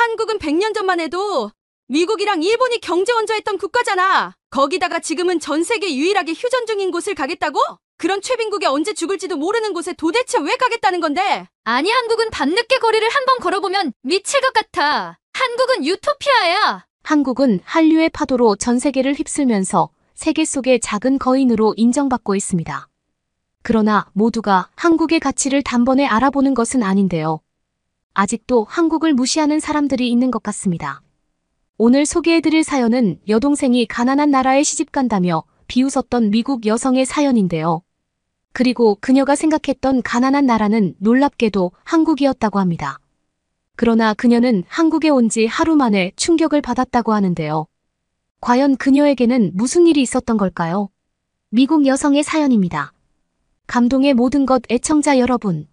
한국은 100년 전만 해도 미국이랑 일본이 경제 원조했던 국가잖아. 거기다가 지금은 전 세계 유일하게 휴전 중인 곳을 가겠다고? 그런 최빈국이 언제 죽을지도 모르는 곳에 도대체 왜 가겠다는 건데? 아니, 한국은 밤늦게 거리를 한번 걸어보면 미칠 것 같아. 한국은 유토피아야. 한국은 한류의 파도로 전 세계를 휩쓸면서 세계 속의 작은 거인으로 인정받고 있습니다. 그러나 모두가 한국의 가치를 단번에 알아보는 것은 아닌데요. 아직도 한국을 무시하는 사람들이 있는 것 같습니다. 오늘 소개해드릴 사연은 여동생이 가난한 나라에 시집간다며 비웃었던 미국 여성의 사연인데요. 그리고 그녀가 생각했던 가난한 나라는 놀랍게도 한국이었다고 합니다. 그러나 그녀는 한국에 온 지 하루 만에 충격을 받았다고 하는데요. 과연 그녀에게는 무슨 일이 있었던 걸까요? 미국 여성의 사연입니다. 감동의 모든 것 애청자 여러분.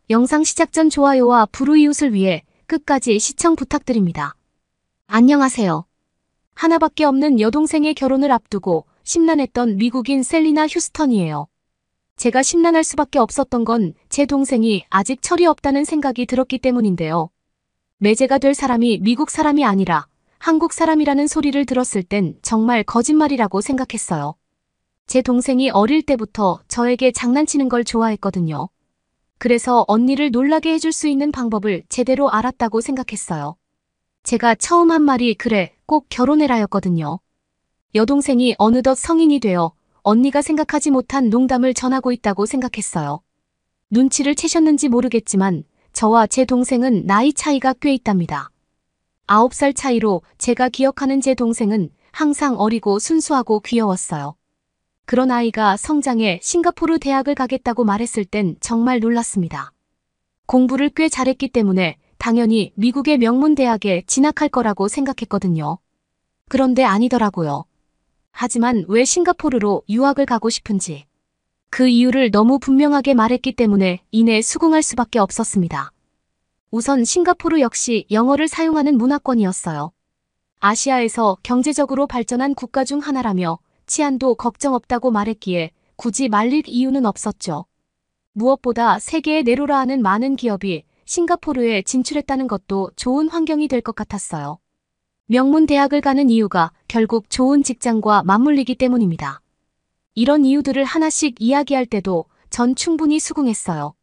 영상 시작 전 좋아요와 불우이웃을 위해 끝까지 시청 부탁드립니다. 안녕하세요. 하나밖에 없는 여동생의 결혼을 앞두고 심란했던 미국인 셀리나 휴스턴이에요. 제가 심란할 수밖에 없었던 건 제 동생이 아직 철이 없다는 생각이 들었기 때문인데요. 매제가 될 사람이 미국 사람이 아니라 한국 사람이라는 소리를 들었을 땐 정말 거짓말이라고 생각했어요. 제 동생이 어릴 때부터 저에게 장난치는 걸 좋아했거든요. 그래서 언니를 놀라게 해줄 수 있는 방법을 제대로 알았다고 생각했어요. 제가 처음 한 말이 그래, 꼭 결혼해라였거든요. 여동생이 어느덧 성인이 되어 언니가 생각하지 못한 농담을 전하고 있다고 생각했어요. 눈치를 채셨는지 모르겠지만 저와 제 동생은 나이 차이가 꽤 있답니다. 9살 차이로 제가 기억하는 제 동생은 항상 어리고 순수하고 귀여웠어요. 그런 아이가 성장해 싱가포르 대학을 가겠다고 말했을 땐 정말 놀랐습니다. 공부를 꽤 잘했기 때문에 당연히 미국의 명문 대학에 진학할 거라고 생각했거든요. 그런데 아니더라고요. 하지만 왜 싱가포르로 유학을 가고 싶은지 그 이유를 너무 분명하게 말했기 때문에 이내 수긍할 수밖에 없었습니다. 우선 싱가포르 역시 영어를 사용하는 문화권이었어요. 아시아에서 경제적으로 발전한 국가 중 하나라며 치안도 걱정 없다고 말했기에 굳이 말릴 이유는 없었죠. 무엇보다 세계에 내로라 하는 많은 기업이 싱가포르에 진출했다는 것도 좋은 환경이 될 것 같았어요. 명문 대학을 가는 이유가 결국 좋은 직장과 맞물리기 때문입니다. 이런 이유들을 하나씩 이야기할 때도 전 충분히 수긍했어요.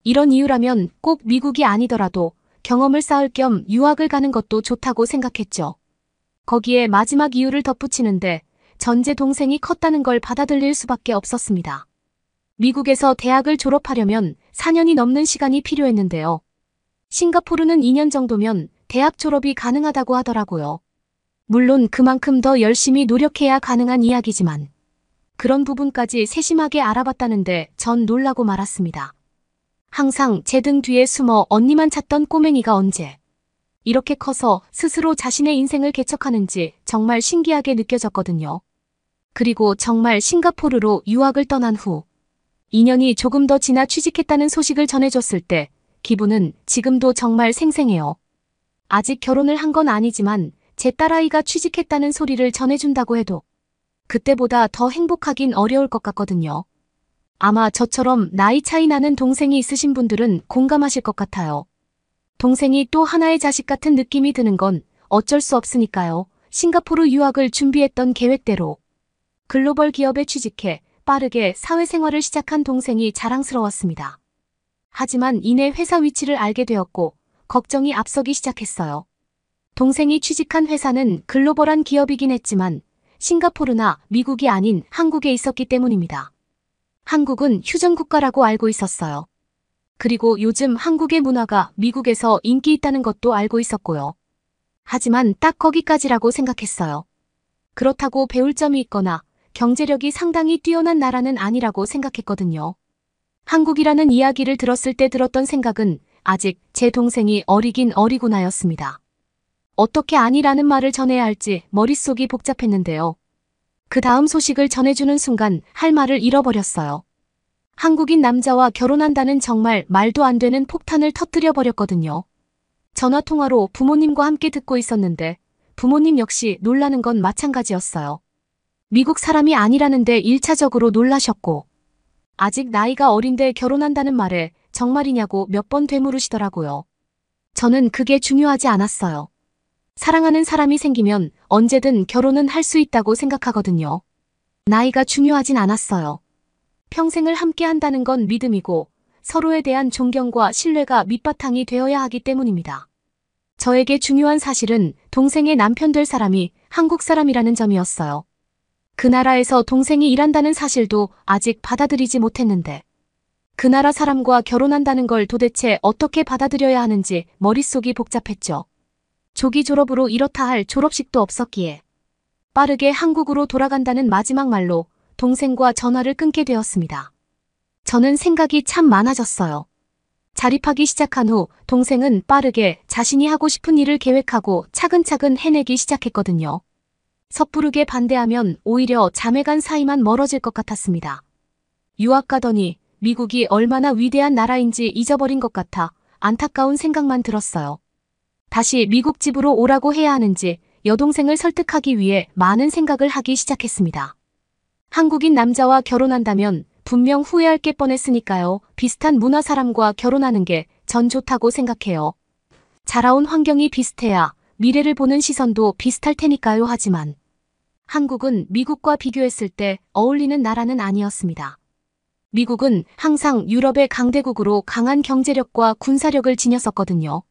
이런 이유라면 꼭 미국이 아니더라도 경험을 쌓을 겸 유학을 가는 것도 좋다고 생각했죠. 거기에 마지막 이유를 덧붙이는데 전제 동생이 컸다는 걸 받아들일 수밖에 없었습니다. 미국에서 대학을 졸업하려면 4년이 넘는 시간이 필요했는데요. 싱가포르는 2년 정도면 대학 졸업이 가능하다고 하더라고요. 물론 그만큼 더 열심히 노력해야 가능한 이야기지만 그런 부분까지 세심하게 알아봤다는데 전 놀라고 말았습니다. 항상 제 등 뒤에 숨어 언니만 찾던 꼬맹이가 언제 이렇게 커서 스스로 자신의 인생을 개척하는지 정말 신기하게 느껴졌거든요. 그리고 정말 싱가포르로 유학을 떠난 후 2년이 조금 더 지나 취직했다는 소식을 전해줬을 때 기분은 지금도 정말 생생해요. 아직 결혼을 한 건 아니지만 제 딸아이가 취직했다는 소리를 전해준다고 해도 그때보다 더 행복하긴 어려울 것 같거든요. 아마 저처럼 나이 차이 나는 동생이 있으신 분들은 공감하실 것 같아요. 동생이 또 하나의 자식 같은 느낌이 드는 건 어쩔 수 없으니까요. 싱가포르 유학을 준비했던 계획대로 글로벌 기업에 취직해 빠르게 사회생활을 시작한 동생이 자랑스러웠습니다. 하지만 이내 회사 위치를 알게 되었고 걱정이 앞서기 시작했어요. 동생이 취직한 회사는 글로벌한 기업이긴 했지만 싱가포르나 미국이 아닌 한국에 있었기 때문입니다. 한국은 휴전 국가라고 알고 있었어요. 그리고 요즘 한국의 문화가 미국에서 인기 있다는 것도 알고 있었고요. 하지만 딱 거기까지라고 생각했어요. 그렇다고 배울 점이 있거나 경제력이 상당히 뛰어난 나라는 아니라고 생각했거든요. 한국이라는 이야기를 들었을 때 들었던 생각은 아직 제 동생이 어리긴 어리구나였습니다. 어떻게 아니라는 말을 전해야 할지 머릿속이 복잡했는데요. 그 다음 소식을 전해주는 순간 할 말을 잃어버렸어요. 한국인 남자와 결혼한다는 정말 말도 안 되는 폭탄을 터뜨려버렸거든요. 전화통화로 부모님과 함께 듣고 있었는데 부모님 역시 놀라는 건 마찬가지였어요. 미국 사람이 아니라는데 1차적으로 놀라셨고 아직 나이가 어린데 결혼한다는 말에 정말이냐고 몇 번 되물으시더라고요. 저는 그게 중요하지 않았어요. 사랑하는 사람이 생기면 언제든 결혼은 할 수 있다고 생각하거든요. 나이가 중요하진 않았어요. 평생을 함께 한다는 건 믿음이고 서로에 대한 존경과 신뢰가 밑바탕이 되어야 하기 때문입니다. 저에게 중요한 사실은 동생의 남편 될 사람이 한국 사람이라는 점이었어요. 그 나라에서 동생이 일한다는 사실도 아직 받아들이지 못했는데 그 나라 사람과 결혼한다는 걸 도대체 어떻게 받아들여야 하는지 머릿속이 복잡했죠. 조기 졸업으로 이렇다 할 졸업식도 없었기에 빠르게 한국으로 돌아간다는 마지막 말로 동생과 전화를 끊게 되었습니다. 저는 생각이 참 많아졌어요. 자립하기 시작한 후 동생은 빠르게 자신이 하고 싶은 일을 계획하고 차근차근 해내기 시작했거든요. 섣부르게 반대하면 오히려 자매간 사이만 멀어질 것 같았습니다. 유학 가더니 미국이 얼마나 위대한 나라인지 잊어버린 것 같아 안타까운 생각만 들었어요. 다시 미국 집으로 오라고 해야 하는지 여동생을 설득하기 위해 많은 생각을 하기 시작했습니다. 한국인 남자와 결혼한다면 분명 후회할 게 뻔했으니까요. 비슷한 문화 사람과 결혼하는 게 전 좋다고 생각해요. 자라온 환경이 비슷해야 미래를 보는 시선도 비슷할 테니까요. 하지만 한국은 미국과 비교했을 때 어울리는 나라는 아니었습니다. 미국은 항상 유럽의 강대국으로 강한 경제력과 군사력을 지녔었거든요.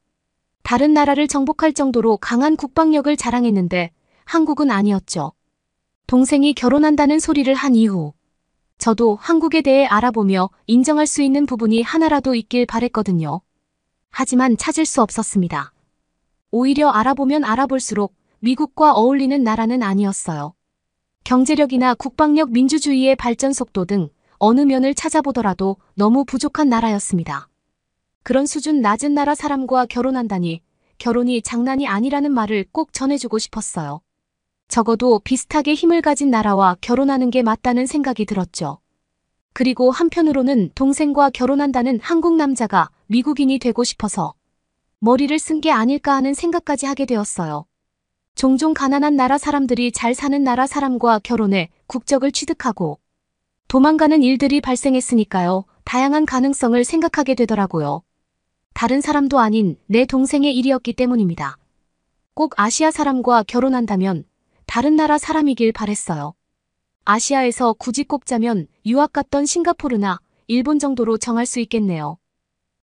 다른 나라를 정복할 정도로 강한 국방력을 자랑했는데 한국은 아니었죠. 동생이 결혼한다는 소리를 한 이후 저도 한국에 대해 알아보며 인정할 수 있는 부분이 하나라도 있길 바랬거든요. 하지만 찾을 수 없었습니다. 오히려 알아보면 알아볼수록 미국과 어울리는 나라는 아니었어요. 경제력이나 국방력, 민주주의의 발전 속도 등 어느 면을 찾아보더라도 너무 부족한 나라였습니다. 그런 수준 낮은 나라 사람과 결혼한다니 결혼이 장난이 아니라는 말을 꼭 전해주고 싶었어요. 적어도 비슷하게 힘을 가진 나라와 결혼하는 게 맞다는 생각이 들었죠. 그리고 한편으로는 동생과 결혼한다는 한국 남자가 미국인이 되고 싶어서 머리를 쓴 게 아닐까 하는 생각까지 하게 되었어요. 종종 가난한 나라 사람들이 잘 사는 나라 사람과 결혼해 국적을 취득하고 도망가는 일들이 발생했으니까요. 다양한 가능성을 생각하게 되더라고요. 다른 사람도 아닌 내 동생의 일이었기 때문입니다. 꼭 아시아 사람과 결혼한다면 다른 나라 사람이길 바랬어요. 아시아에서 굳이 꼽자면 유학 갔던 싱가포르나 일본 정도로 정할 수 있겠네요.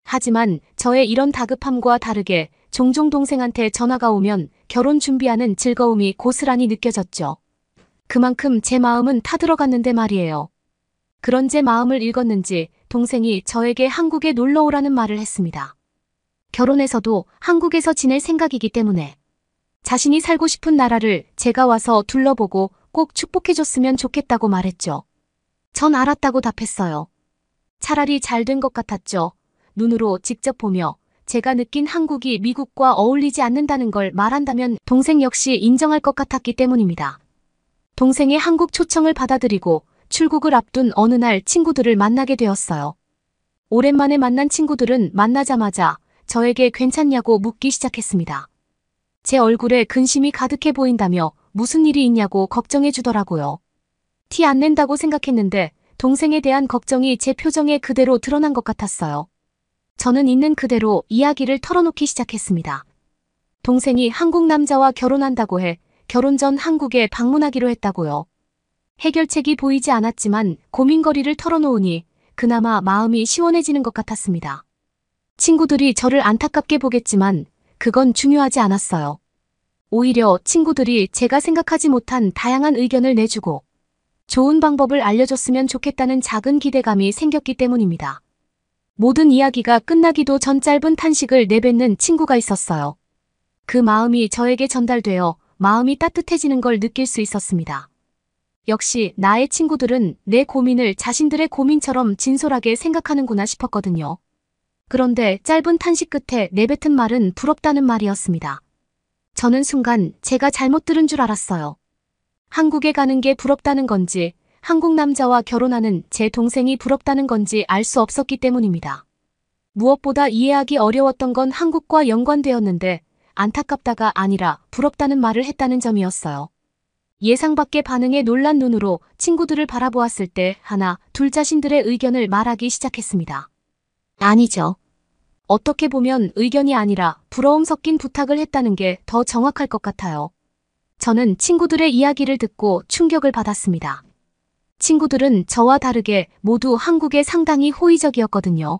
하지만 저의 이런 다급함과 다르게 종종 동생한테 전화가 오면 결혼 준비하는 즐거움이 고스란히 느껴졌죠. 그만큼 제 마음은 타들어갔는데 말이에요. 그런 제 마음을 읽었는지 동생이 저에게 한국에 놀러 오라는 말을 했습니다. 결혼해서도 한국에서 지낼 생각이기 때문에 자신이 살고 싶은 나라를 제가 와서 둘러보고 꼭 축복해줬으면 좋겠다고 말했죠. 전 알았다고 답했어요. 차라리 잘 된 것 같았죠. 눈으로 직접 보며 제가 느낀 한국이 미국과 어울리지 않는다는 걸 말한다면 동생 역시 인정할 것 같았기 때문입니다. 동생의 한국 초청을 받아들이고 출국을 앞둔 어느 날 친구들을 만나게 되었어요. 오랜만에 만난 친구들은 만나자마자 저에게 괜찮냐고 묻기 시작했습니다. 제 얼굴에 근심이 가득해 보인다며 무슨 일이 있냐고 걱정해 주더라고요. 티 안 낸다고 생각했는데 동생에 대한 걱정이 제 표정에 그대로 드러난 것 같았어요. 저는 있는 그대로 이야기를 털어놓기 시작했습니다. 동생이 한국 남자와 결혼한다고 해 결혼 전 한국에 방문하기로 했다고요. 해결책이 보이지 않았지만 고민거리를 털어놓으니 그나마 마음이 시원해지는 것 같았습니다. 친구들이 저를 안타깝게 보겠지만 그건 중요하지 않았어요. 오히려 친구들이 제가 생각하지 못한 다양한 의견을 내주고 좋은 방법을 알려줬으면 좋겠다는 작은 기대감이 생겼기 때문입니다. 모든 이야기가 끝나기도 전 짧은 탄식을 내뱉는 친구가 있었어요. 그 마음이 저에게 전달되어 마음이 따뜻해지는 걸 느낄 수 있었습니다. 역시 나의 친구들은 내 고민을 자신들의 고민처럼 진솔하게 생각하는구나 싶었거든요. 그런데 짧은 탄식 끝에 내뱉은 말은 부럽다는 말이었습니다. 저는 순간 제가 잘못 들은 줄 알았어요. 한국에 가는 게 부럽다는 건지 한국 남자와 결혼하는 제 동생이 부럽다는 건지 알 수 없었기 때문입니다. 무엇보다 이해하기 어려웠던 건 한국과 연관되었는데 안타깝다가 아니라 부럽다는 말을 했다는 점이었어요. 예상 밖의 반응에 놀란 눈으로 친구들을 바라보았을 때 하나, 둘 자신들의 의견을 말하기 시작했습니다. 아니죠. 어떻게 보면 의견이 아니라 부러움 섞인 부탁을 했다는 게 더 정확할 것 같아요. 저는 친구들의 이야기를 듣고 충격을 받았습니다. 친구들은 저와 다르게 모두 한국에 상당히 호의적이었거든요.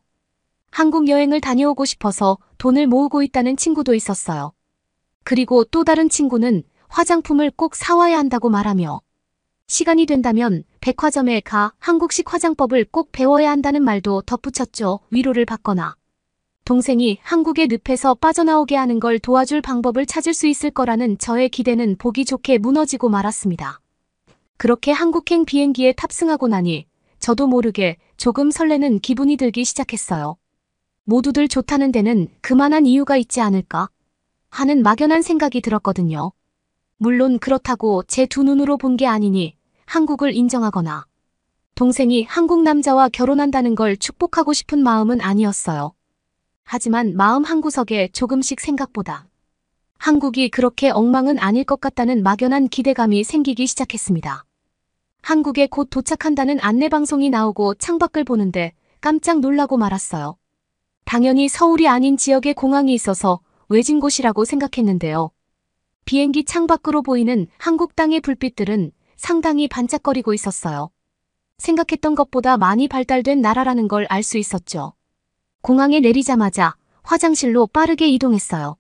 한국 여행을 다녀오고 싶어서 돈을 모으고 있다는 친구도 있었어요. 그리고 또 다른 친구는 화장품을 꼭 사와야 한다고 말하며 시간이 된다면 백화점에 가 한국식 화장법을 꼭 배워야 한다는 말도 덧붙였죠. 위로를 받거나 동생이 한국의 늪에서 빠져나오게 하는 걸 도와줄 방법을 찾을 수 있을 거라는 저의 기대는 보기 좋게 무너지고 말았습니다. 그렇게 한국행 비행기에 탑승하고 나니 저도 모르게 조금 설레는 기분이 들기 시작했어요. 모두들 좋다는 데는 그만한 이유가 있지 않을까 하는 막연한 생각이 들었거든요. 물론 그렇다고 제 두 눈으로 본 게 아니니 한국을 인정하거나 동생이 한국 남자와 결혼한다는 걸 축복하고 싶은 마음은 아니었어요. 하지만 마음 한구석에 조금씩 생각보다 한국이 그렇게 엉망은 아닐 것 같다는 막연한 기대감이 생기기 시작했습니다. 한국에 곧 도착한다는 안내방송이 나오고 창밖을 보는데 깜짝 놀라고 말았어요. 당연히 서울이 아닌 지역에 공항이 있어서 외진 곳이라고 생각했는데요. 비행기 창밖으로 보이는 한국 땅의 불빛들은 상당히 반짝거리고 있었어요. 생각했던 것보다 많이 발달된 나라라는 걸 알 수 있었죠. 공항에 내리자마자 화장실로 빠르게 이동했어요.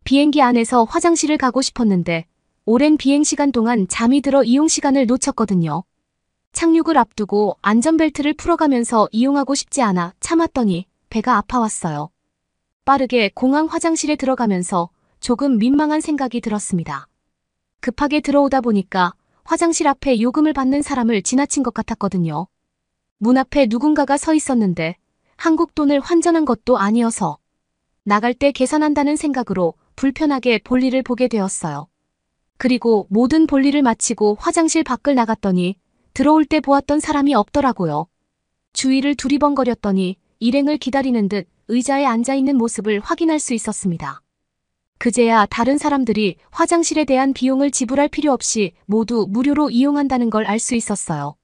비행기 안에서 화장실을 가고 싶었는데 오랜 비행시간 동안 잠이 들어 이용 시간을 놓쳤거든요. 착륙을 앞두고 안전벨트를 풀어가면서 이용하고 싶지 않아 참았더니 배가 아파왔어요. 빠르게 공항 화장실에 들어가면서 조금 민망한 생각이 들었습니다. 급하게 들어오다 보니까 화장실 앞에 요금을 받는 사람을 지나친 것 같았거든요. 문 앞에 누군가가 서 있었는데 한국 돈을 환전한 것도 아니어서 나갈 때 계산한다는 생각으로 불편하게 볼일을 보게 되었어요. 그리고 모든 볼일을 마치고 화장실 밖을 나갔더니 들어올 때 보았던 사람이 없더라고요. 주위를 두리번거렸더니 일행을 기다리는 듯 의자에 앉아있는 모습을 확인할 수 있었습니다. 그제야 다른 사람들이 화장실에 대한 비용을 지불할 필요 없이 모두 무료로 이용한다는 걸 알 수 있었어요.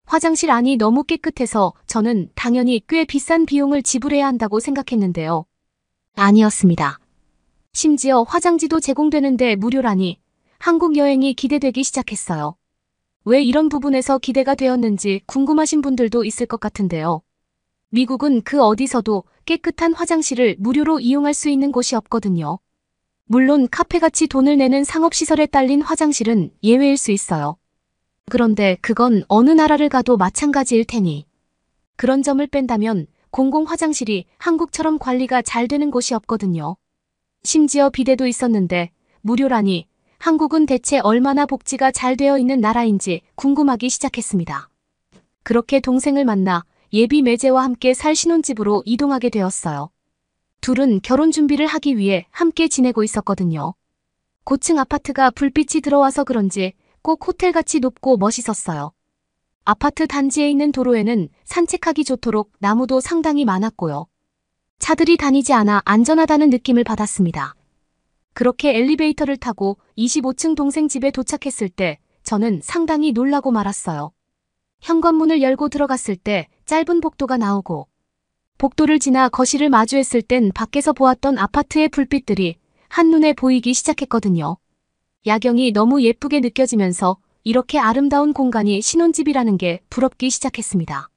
화장실 안이 너무 깨끗해서 저는 당연히 꽤 비싼 비용을 지불해야 한다고 생각했는데요. 아니었습니다. 심지어 화장지도 제공되는데 무료라니 한국 여행이 기대되기 시작했어요. 왜 이런 부분에서 기대가 되었는지 궁금하신 분들도 있을 것 같은데요. 미국은 그 어디서도 깨끗한 화장실을 무료로 이용할 수 있는 곳이 없거든요. 물론 카페같이 돈을 내는 상업시설에 딸린 화장실은 예외일 수 있어요. 그런데 그건 어느 나라를 가도 마찬가지일 테니. 그런 점을 뺀다면 공공 화장실이 한국처럼 관리가 잘 되는 곳이 없거든요. 심지어 비데도 있었는데 무료라니 한국은 대체 얼마나 복지가 잘 되어 있는 나라인지 궁금하기 시작했습니다. 그렇게 동생을 만나 예비 매제와 함께 살 신혼집으로 이동하게 되었어요. 둘은 결혼 준비를 하기 위해 함께 지내고 있었거든요. 고층 아파트가 불빛이 들어와서 그런지 꼭 호텔같이 높고 멋있었어요. 아파트 단지에 있는 도로에는 산책하기 좋도록 나무도 상당히 많았고요. 차들이 다니지 않아 안전하다는 느낌을 받았습니다. 그렇게 엘리베이터를 타고 25층 동생 집에 도착했을 때 저는 상당히 놀라고 말았어요. 현관문을 열고 들어갔을 때 짧은 복도가 나오고 복도를 지나 거실을 마주했을 땐 밖에서 보았던 아파트의 불빛들이 한눈에 보이기 시작했거든요. 야경이 너무 예쁘게 느껴지면서 이렇게 아름다운 공간이 신혼집이라는 게 부럽기 시작했습니다.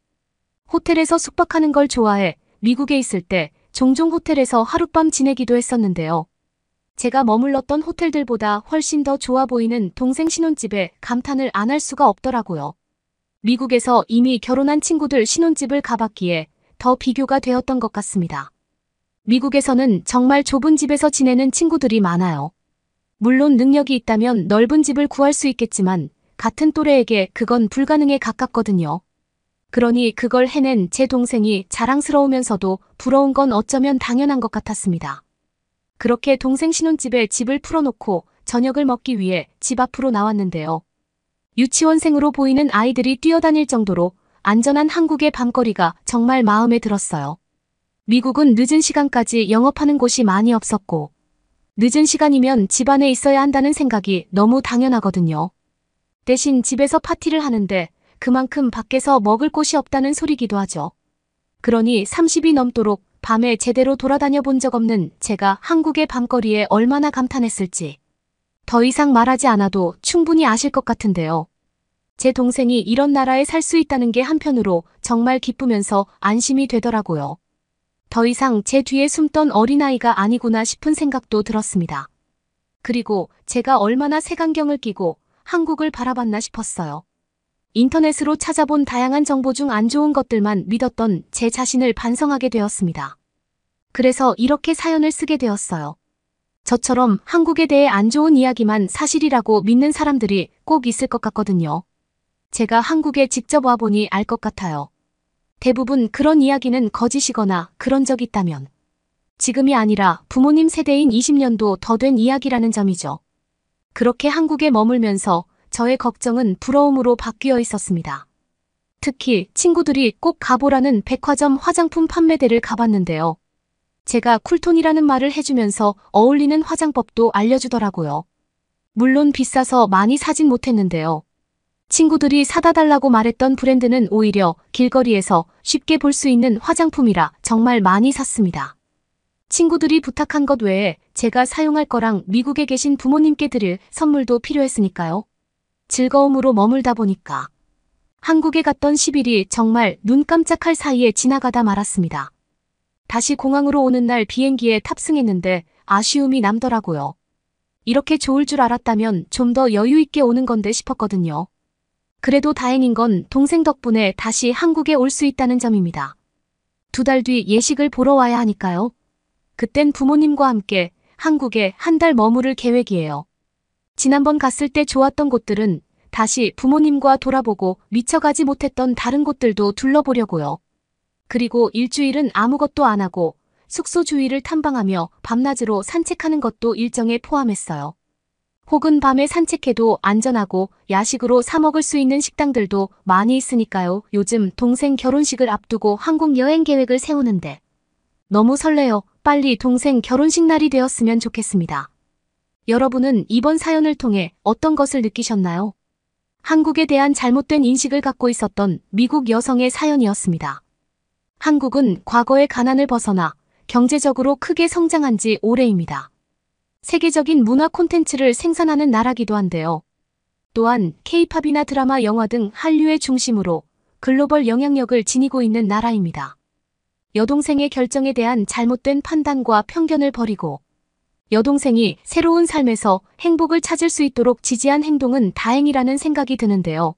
호텔에서 숙박하는 걸 좋아해 미국에 있을 때 종종 호텔에서 하룻밤 지내기도 했었는데요. 제가 머물렀던 호텔들보다 훨씬 더 좋아 보이는 동생 신혼집에 감탄을 안 할 수가 없더라고요. 미국에서 이미 결혼한 친구들 신혼집을 가봤기에 더 비교가 되었던 것 같습니다. 미국에서는 정말 좁은 집에서 지내는 친구들이 많아요. 물론 능력이 있다면 넓은 집을 구할 수 있겠지만 같은 또래에게 그건 불가능에 가깝거든요. 그러니 그걸 해낸 제 동생이 자랑스러우면서도 부러운 건 어쩌면 당연한 것 같았습니다. 그렇게 동생 신혼집에 집을 풀어놓고 저녁을 먹기 위해 집 앞으로 나왔는데요. 유치원생으로 보이는 아이들이 뛰어다닐 정도로 안전한 한국의 밤거리가 정말 마음에 들었어요. 미국은 늦은 시간까지 영업하는 곳이 많이 없었고 늦은 시간이면 집 안에 있어야 한다는 생각이 너무 당연하거든요. 대신 집에서 파티를 하는데 그만큼 밖에서 먹을 곳이 없다는 소리기도 하죠. 그러니 30이 넘도록 밤에 제대로 돌아다녀 본 적 없는 제가 한국의 밤거리에 얼마나 감탄했을지. 더 이상 말하지 않아도 충분히 아실 것 같은데요. 제 동생이 이런 나라에 살 수 있다는 게 한편으로 정말 기쁘면서 안심이 되더라고요. 더 이상 제 뒤에 숨던 어린아이가 아니구나 싶은 생각도 들었습니다. 그리고 제가 얼마나 색안경을 끼고 한국을 바라봤나 싶었어요. 인터넷으로 찾아본 다양한 정보 중 안 좋은 것들만 믿었던 제 자신을 반성하게 되었습니다. 그래서 이렇게 사연을 쓰게 되었어요. 저처럼 한국에 대해 안 좋은 이야기만 사실이라고 믿는 사람들이 꼭 있을 것 같거든요. 제가 한국에 직접 와보니 알 것 같아요. 대부분 그런 이야기는 거짓이거나 그런 적 있다면 지금이 아니라 부모님 세대인 20년도 더 된 이야기라는 점이죠. 그렇게 한국에 머물면서 저의 걱정은 부러움으로 바뀌어 있었습니다. 특히 친구들이 꼭 가보라는 백화점 화장품 판매대를 가봤는데요. 제가 쿨톤이라는 말을 해주면서 어울리는 화장법도 알려주더라고요. 물론 비싸서 많이 사진 못했는데요. 친구들이 사다 달라고 말했던 브랜드는 오히려 길거리에서 쉽게 볼 수 있는 화장품이라 정말 많이 샀습니다. 친구들이 부탁한 것 외에 제가 사용할 거랑 미국에 계신 부모님께 드릴 선물도 필요했으니까요. 즐거움으로 머물다 보니까 한국에 갔던 10일이 정말 눈 깜짝할 사이에 지나가다 말았습니다. 다시 공항으로 오는 날 비행기에 탑승했는데 아쉬움이 남더라고요. 이렇게 좋을 줄 알았다면 좀 더 여유 있게 오는 건데 싶었거든요. 그래도 다행인 건 동생 덕분에 다시 한국에 올 수 있다는 점입니다. 2달 뒤 예식을 보러 와야 하니까요. 그땐 부모님과 함께 한국에 한 달 머무를 계획이에요. 지난번 갔을 때 좋았던 곳들은 다시 부모님과 돌아보고 미처 가지 못했던 다른 곳들도 둘러보려고요. 그리고 일주일은 아무것도 안 하고 숙소 주위를 탐방하며 밤낮으로 산책하는 것도 일정에 포함했어요. 혹은 밤에 산책해도 안전하고 야식으로 사 먹을 수 있는 식당들도 많이 있으니까요. 요즘 동생 결혼식을 앞두고 한국 여행 계획을 세우는데 너무 설레요. 빨리 동생 결혼식 날이 되었으면 좋겠습니다. 여러분은 이번 사연을 통해 어떤 것을 느끼셨나요? 한국에 대한 잘못된 인식을 갖고 있었던 미국 여성의 사연이었습니다. 한국은 과거의 가난을 벗어나 경제적으로 크게 성장한 지 오래입니다. 세계적인 문화 콘텐츠를 생산하는 나라기도 한데요. 또한 K-팝이나 드라마, 영화 등 한류의 중심으로 글로벌 영향력을 지니고 있는 나라입니다. 여동생의 결정에 대한 잘못된 판단과 편견을 버리고 여동생이 새로운 삶에서 행복을 찾을 수 있도록 지지한 행동은 다행이라는 생각이 드는데요.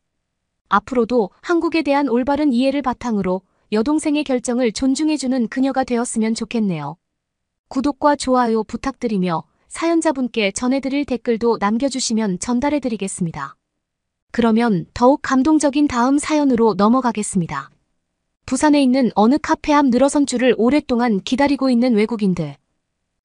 앞으로도 한국에 대한 올바른 이해를 바탕으로 여동생의 결정을 존중해주는 그녀가 되었으면 좋겠네요. 구독과 좋아요 부탁드리며 사연자분께 전해드릴 댓글도 남겨주시면 전달해드리겠습니다. 그러면 더욱 감동적인 다음 사연으로 넘어가겠습니다. 부산에 있는 어느 카페 앞 늘어선 줄을 오랫동안 기다리고 있는 외국인들.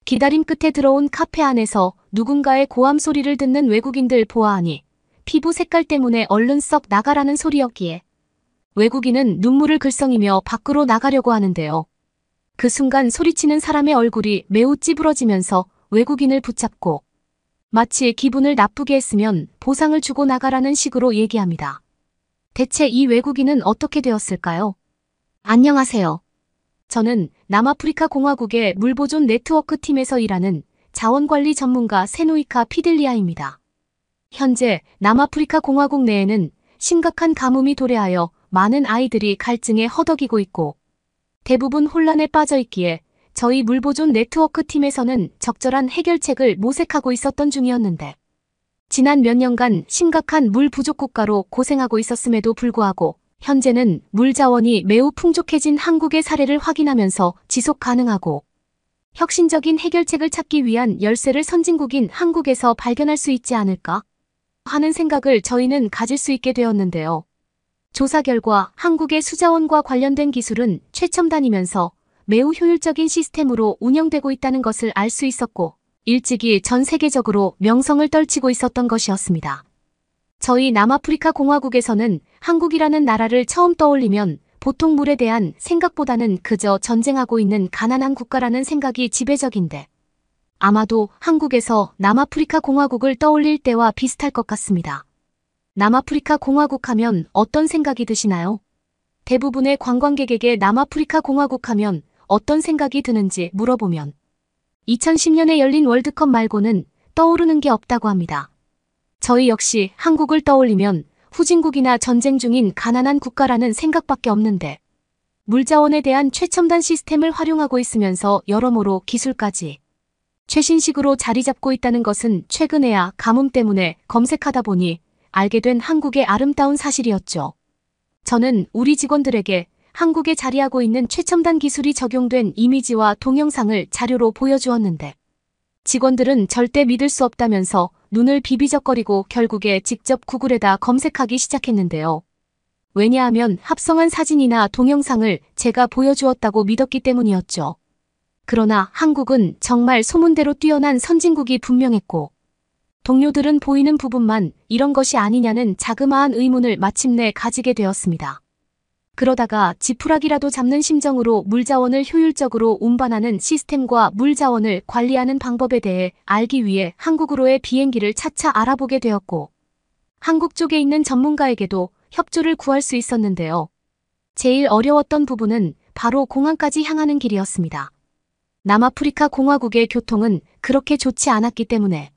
기다림 끝에 들어온 카페 안에서 누군가의 고함 소리를 듣는 외국인들 보아하니 피부 색깔 때문에 얼른 썩 나가라는 소리였기에 외국인은 눈물을 글썽이며 밖으로 나가려고 하는데요. 그 순간 소리치는 사람의 얼굴이 매우 찌부러지면서 외국인을 붙잡고 마치 기분을 나쁘게 했으면 보상을 주고 나가라는 식으로 얘기합니다. 대체 이 외국인은 어떻게 되었을까요? 안녕하세요. 저는 남아프리카 공화국의 물보존 네트워크 팀에서 일하는 자원관리 전문가 세노이카 피델리아입니다. 현재 남아프리카 공화국 내에는 심각한 가뭄이 도래하여 많은 아이들이 갈증에 허덕이고 있고 대부분 혼란에 빠져 있기에 저희 물보존 네트워크 팀에서는 적절한 해결책을 모색하고 있었던 중이었는데 지난 몇 년간 심각한 물 부족 국가로 고생하고 있었음에도 불구하고 현재는 물 자원이 매우 풍족해진 한국의 사례를 확인하면서 지속 가능하고 혁신적인 해결책을 찾기 위한 열쇠를 선진국인 한국에서 발견할 수 있지 않을까 하는 생각을 저희는 가질 수 있게 되었는데요. 조사 결과 한국의 수자원과 관련된 기술은 최첨단이면서 매우 효율적인 시스템으로 운영되고 있다는 것을 알 수 있었고 일찍이 전 세계적으로 명성을 떨치고 있었던 것이었습니다. 저희 남아프리카 공화국에서는 한국이라는 나라를 처음 떠올리면 보통 물에 대한 생각보다는 그저 전쟁하고 있는 가난한 국가라는 생각이 지배적인데 아마도 한국에서 남아프리카 공화국을 떠올릴 때와 비슷할 것 같습니다. 남아프리카 공화국 하면 어떤 생각이 드시나요? 대부분의 관광객에게 남아프리카 공화국 하면 어떤 생각이 드는지 물어보면 2010년에 열린 월드컵 말고는 떠오르는 게 없다고 합니다. 저희 역시 한국을 떠올리면 후진국이나 전쟁 중인 가난한 국가라는 생각밖에 없는데 물자원에 대한 최첨단 시스템을 활용하고 있으면서 여러모로 기술까지 최신식으로 자리 잡고 있다는 것은 최근에야 가뭄 때문에 검색하다 보니 알게 된 한국의 아름다운 사실이었죠. 저는 우리 직원들에게 한국에 자리하고 있는 최첨단 기술이 적용된 이미지와 동영상을 자료로 보여주었는데 직원들은 절대 믿을 수 없다면서 눈을 비비적거리고 결국에 직접 구글에다 검색하기 시작했는데요. 왜냐하면 합성한 사진이나 동영상을 제가 보여주었다고 믿었기 때문이었죠. 그러나 한국은 정말 소문대로 뛰어난 선진국이 분명했고 동료들은 보이는 부분만 이런 것이 아니냐는 자그마한 의문을 마침내 가지게 되었습니다. 그러다가 지푸라기라도 잡는 심정으로 물자원을 효율적으로 운반하는 시스템과 물자원을 관리하는 방법에 대해 알기 위해 한국으로의 비행기를 차차 알아보게 되었고 한국 쪽에 있는 전문가에게도 협조를 구할 수 있었는데요. 제일 어려웠던 부분은 바로 공항까지 향하는 길이었습니다. 남아프리카 공화국의 교통은 그렇게 좋지 않았기 때문에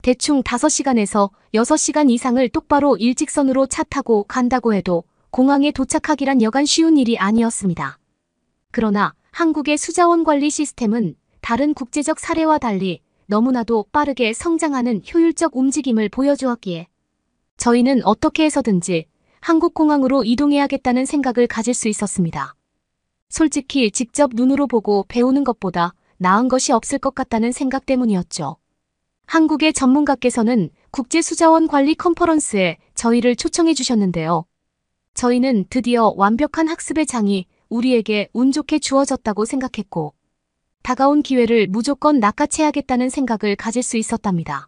대충 5시간에서 6시간 이상을 똑바로 일직선으로 차 타고 간다고 해도 공항에 도착하기란 여간 쉬운 일이 아니었습니다. 그러나 한국의 수자원 관리 시스템은 다른 국제적 사례와 달리 너무나도 빠르게 성장하는 효율적 움직임을 보여주었기에 저희는 어떻게 해서든지 한국 공항으로 이동해야겠다는 생각을 가질 수 있었습니다. 솔직히 직접 눈으로 보고 배우는 것보다 나은 것이 없을 것 같다는 생각 때문이었죠. 한국의 전문가께서는 국제수자원 관리 컨퍼런스에 저희를 초청해 주셨는데요. 저희는 드디어 완벽한 학습의 장이 우리에게 운 좋게 주어졌다고 생각했고 다가온 기회를 무조건 낚아채야겠다는 생각을 가질 수 있었답니다.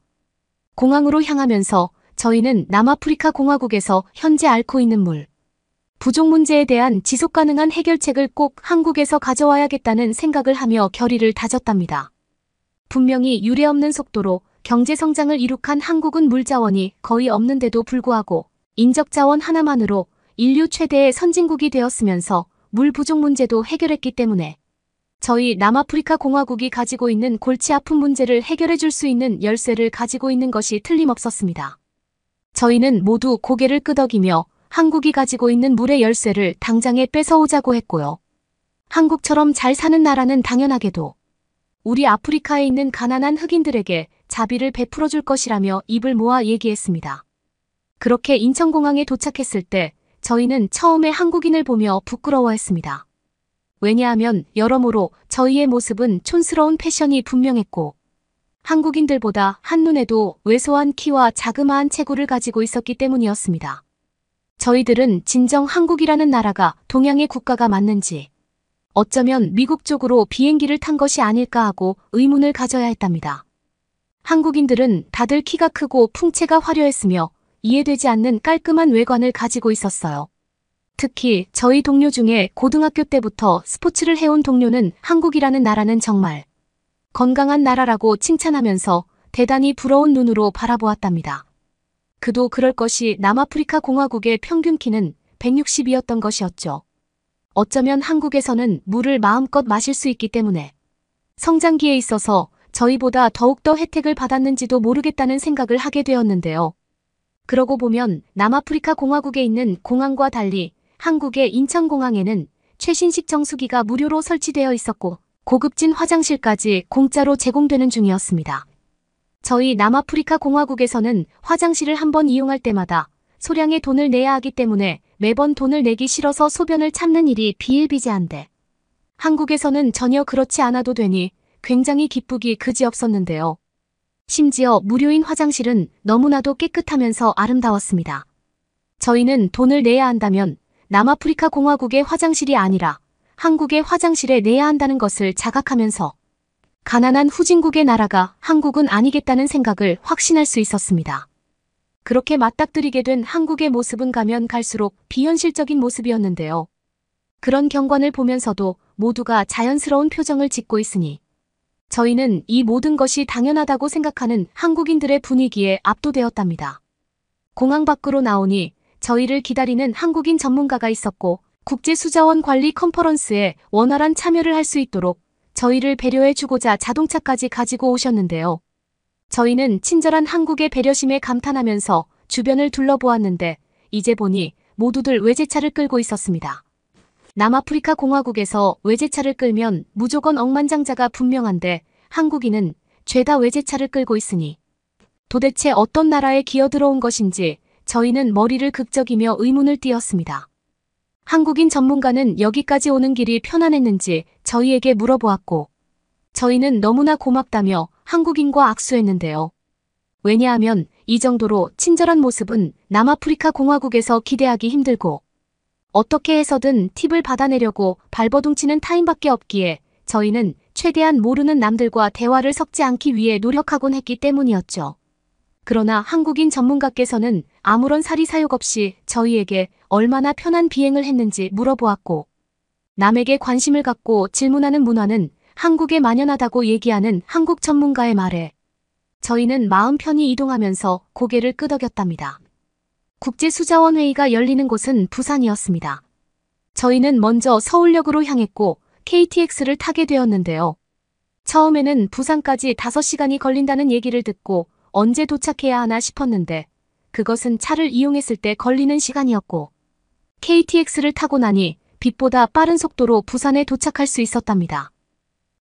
공항으로 향하면서 저희는 남아프리카 공화국에서 현재 앓고 있는 물 부족 문제에 대한 지속가능한 해결책을 꼭 한국에서 가져와야겠다는 생각을 하며 결의를 다졌답니다. 분명히 유례없는 속도로 경제성장을 이룩한 한국은 물자원이 거의 없는데도 불구하고 인적자원 하나만으로 인류 최대의 선진국이 되었으면서 물 부족 문제도 해결했기 때문에 저희 남아프리카 공화국이 가지고 있는 골치 아픈 문제를 해결해 줄 수 있는 열쇠를 가지고 있는 것이 틀림없었습니다. 저희는 모두 고개를 끄덕이며 한국이 가지고 있는 물의 열쇠를 당장에 뺏어오자고 했고요. 한국처럼 잘 사는 나라는 당연하게도 우리 아프리카에 있는 가난한 흑인들에게 자비를 베풀어 줄 것이라며 입을 모아 얘기했습니다. 그렇게 인천공항에 도착했을 때 저희는 처음에 한국인을 보며 부끄러워했습니다. 왜냐하면 여러모로 저희의 모습은 촌스러운 패션이 분명했고 한국인들보다 한눈에도 왜소한 키와 자그마한 체구를 가지고 있었기 때문이었습니다. 저희들은 진정 한국이라는 나라가 동양의 국가가 맞는지 어쩌면 미국 쪽으로 비행기를 탄 것이 아닐까 하고 의문을 가져야 했답니다. 한국인들은 다들 키가 크고 풍채가 화려했으며 이해되지 않는 깔끔한 외관을 가지고 있었어요. 특히 저희 동료 중에 고등학교 때부터 스포츠를 해온 동료는 한국이라는 나라는 정말 건강한 나라라고 칭찬하면서 대단히 부러운 눈으로 바라보았답니다. 그도 그럴 것이 남아프리카 공화국의 평균 키는 160이었던 것이었죠. 어쩌면 한국에서는 물을 마음껏 마실 수 있기 때문에 성장기에 있어서 저희보다 더욱더 혜택을 받았는지도 모르겠다는 생각을 하게 되었는데요. 그러고 보면 남아프리카 공화국에 있는 공항과 달리 한국의 인천공항에는 최신식 정수기가 무료로 설치되어 있었고 고급진 화장실까지 공짜로 제공되는 중이었습니다. 저희 남아프리카 공화국에서는 화장실을 한번 이용할 때마다 소량의 돈을 내야 하기 때문에 매번 돈을 내기 싫어서 소변을 참는 일이 비일비재한데 한국에서는 전혀 그렇지 않아도 되니 굉장히 기쁘기 그지없었는데요. 심지어 무료인 화장실은 너무나도 깨끗하면서 아름다웠습니다. 저희는 돈을 내야 한다면 남아프리카 공화국의 화장실이 아니라 한국의 화장실에 내야 한다는 것을 자각하면서 가난한 후진국의 나라가 한국은 아니겠다는 생각을 확신할 수 있었습니다. 그렇게 맞닥뜨리게 된 한국의 모습은 가면 갈수록 비현실적인 모습이었는데요. 그런 경관을 보면서도 모두가 자연스러운 표정을 짓고 있으니 저희는 이 모든 것이 당연하다고 생각하는 한국인들의 분위기에 압도되었답니다. 공항 밖으로 나오니 저희를 기다리는 한국인 전문가가 있었고 국제수자원 관리 컨퍼런스에 원활한 참여를 할 수 있도록 저희를 배려해주고자 자동차까지 가지고 오셨는데요. 저희는 친절한 한국의 배려심에 감탄하면서 주변을 둘러보았는데 이제 보니 모두들 외제차를 끌고 있었습니다. 남아프리카 공화국에서 외제차를 끌면 무조건 억만장자가 분명한데 한국인은 죄다 외제차를 끌고 있으니 도대체 어떤 나라에 기어들어온 것인지 저희는 머리를 극적이며 의문을 띄었습니다. 한국인 전문가는 여기까지 오는 길이 편안했는지 저희에게 물어보았고 저희는 너무나 고맙다며 한국인과 악수했는데요. 왜냐하면 이 정도로 친절한 모습은 남아프리카 공화국에서 기대하기 힘들고 어떻게 해서든 팁을 받아내려고 발버둥치는 타임밖에 없기에 저희는 최대한 모르는 남들과 대화를 섞지 않기 위해 노력하곤 했기 때문이었죠. 그러나 한국인 전문가께서는 아무런 사리사욕 없이 저희에게 얼마나 편한 비행을 했는지 물어보았고 남에게 관심을 갖고 질문하는 문화는 한국에 만연하다고 얘기하는 한국 전문가의 말에 저희는 마음 편히 이동하면서 고개를 끄덕였답니다. 국제수자원 회의가 열리는 곳은 부산이었습니다. 저희는 먼저 서울역으로 향했고 KTX를 타게 되었는데요. 처음에는 부산까지 5시간이 걸린다는 얘기를 듣고 언제 도착해야 하나 싶었는데 그것은 차를 이용했을 때 걸리는 시간이었고 KTX를 타고 나니 빛보다 빠른 속도로 부산에 도착할 수 있었답니다.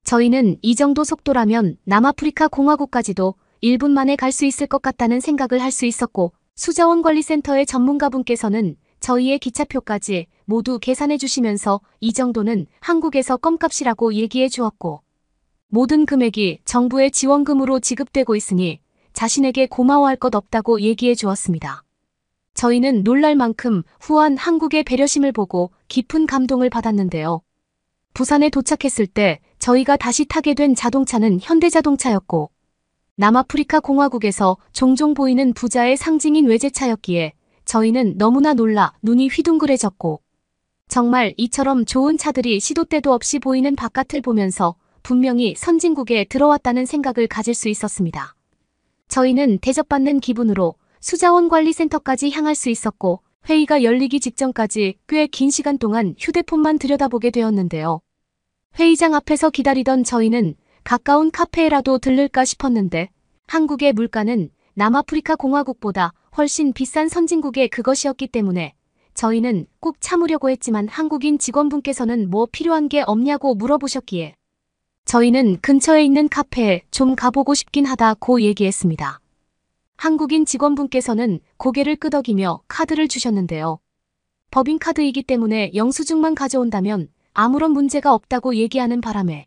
저희는 이 정도 속도라면 남아프리카 공화국까지도 1분 만에 갈 수 있을 것 같다는 생각을 할 수 있었고 수자원관리센터의 전문가분께서는 저희의 기차표까지 모두 계산해 주시면서 이 정도는 한국에서 껌값이라고 얘기해 주었고 모든 금액이 정부의 지원금으로 지급되고 있으니 자신에게 고마워할 것 없다고 얘기해 주었습니다. 저희는 놀랄 만큼 후한 한국의 배려심을 보고 깊은 감동을 받았는데요. 부산에 도착했을 때 저희가 다시 타게 된 자동차는 현대자동차였고 남아프리카 공화국에서 종종 보이는 부자의 상징인 외제차였기에 저희는 너무나 놀라 눈이 휘둥그레졌고 정말 이처럼 좋은 차들이 시도 때도 없이 보이는 바깥을 보면서 분명히 선진국에 들어왔다는 생각을 가질 수 있었습니다. 저희는 대접받는 기분으로 수자원관리센터까지 향할 수 있었고 회의가 열리기 직전까지 꽤 긴 시간 동안 휴대폰만 들여다보게 되었는데요. 회의장 앞에서 기다리던 저희는 가까운 카페에라도 들를까 싶었는데 한국의 물가는 남아프리카 공화국보다 훨씬 비싼 선진국의 그것이었기 때문에 저희는 꼭 참으려고 했지만 한국인 직원분께서는 뭐 필요한 게 없냐고 물어보셨기에 저희는 근처에 있는 카페에 좀 가보고 싶긴 하다고 얘기했습니다. 한국인 직원분께서는 고개를 끄덕이며 카드를 주셨는데요. 법인카드이기 때문에 영수증만 가져온다면 아무런 문제가 없다고 얘기하는 바람에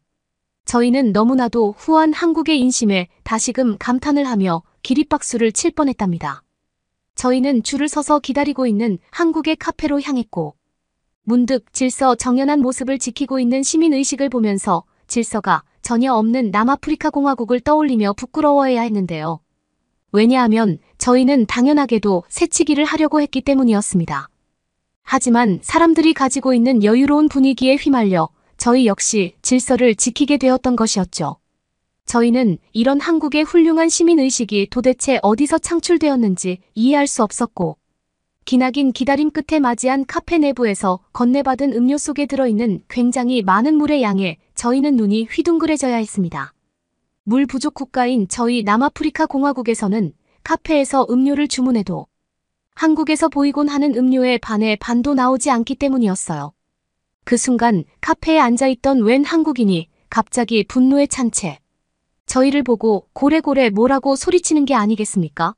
저희는 너무나도 후한 한국의 인심에 다시금 감탄을 하며 기립박수를 칠 뻔했답니다. 저희는 줄을 서서 기다리고 있는 한국의 카페로 향했고 문득 질서 정연한 모습을 지키고 있는 시민의식을 보면서 질서가 전혀 없는 남아프리카 공화국을 떠올리며 부끄러워해야 했는데요. 왜냐하면 저희는 당연하게도 새치기를 하려고 했기 때문이었습니다. 하지만 사람들이 가지고 있는 여유로운 분위기에 휘말려 저희 역시 질서를 지키게 되었던 것이었죠. 저희는 이런 한국의 훌륭한 시민의식이 도대체 어디서 창출되었는지 이해할 수 없었고 기나긴 기다림 끝에 맞이한 카페 내부에서 건네받은 음료 속에 들어있는 굉장히 많은 물의 양에 저희는 눈이 휘둥그레져야 했습니다. 물 부족 국가인 저희 남아프리카 공화국에서는 카페에서 음료를 주문해도 한국에서 보이곤 하는 음료의 반의 반도 나오지 않기 때문이었어요. 그 순간 카페에 앉아있던 웬 한국인이 갑자기 분노에 찬 채 저희를 보고 고래고래 뭐라고 소리치는 게 아니겠습니까?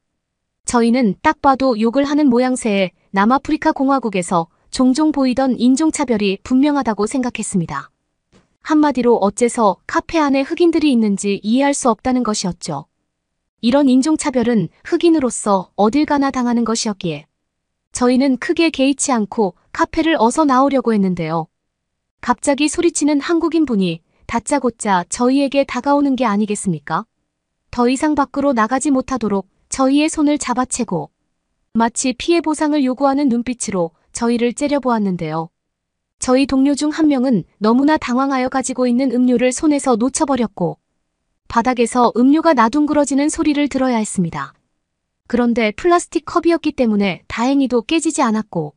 저희는 딱 봐도 욕을 하는 모양새에 남아프리카 공화국에서 종종 보이던 인종차별이 분명하다고 생각했습니다. 한마디로 어째서 카페 안에 흑인들이 있는지 이해할 수 없다는 것이었죠. 이런 인종차별은 흑인으로서 어딜 가나 당하는 것이었기에 저희는 크게 개의치 않고 카페를 어서 나오려고 했는데요. 갑자기 소리치는 한국인분이 다짜고짜 저희에게 다가오는 게 아니겠습니까? 더 이상 밖으로 나가지 못하도록 저희의 손을 잡아채고 마치 피해 보상을 요구하는 눈빛으로 저희를 째려보았는데요. 저희 동료 중 한 명은 너무나 당황하여 가지고 있는 음료를 손에서 놓쳐버렸고 바닥에서 음료가 나둥그러지는 소리를 들어야 했습니다. 그런데 플라스틱 컵이었기 때문에 다행히도 깨지지 않았고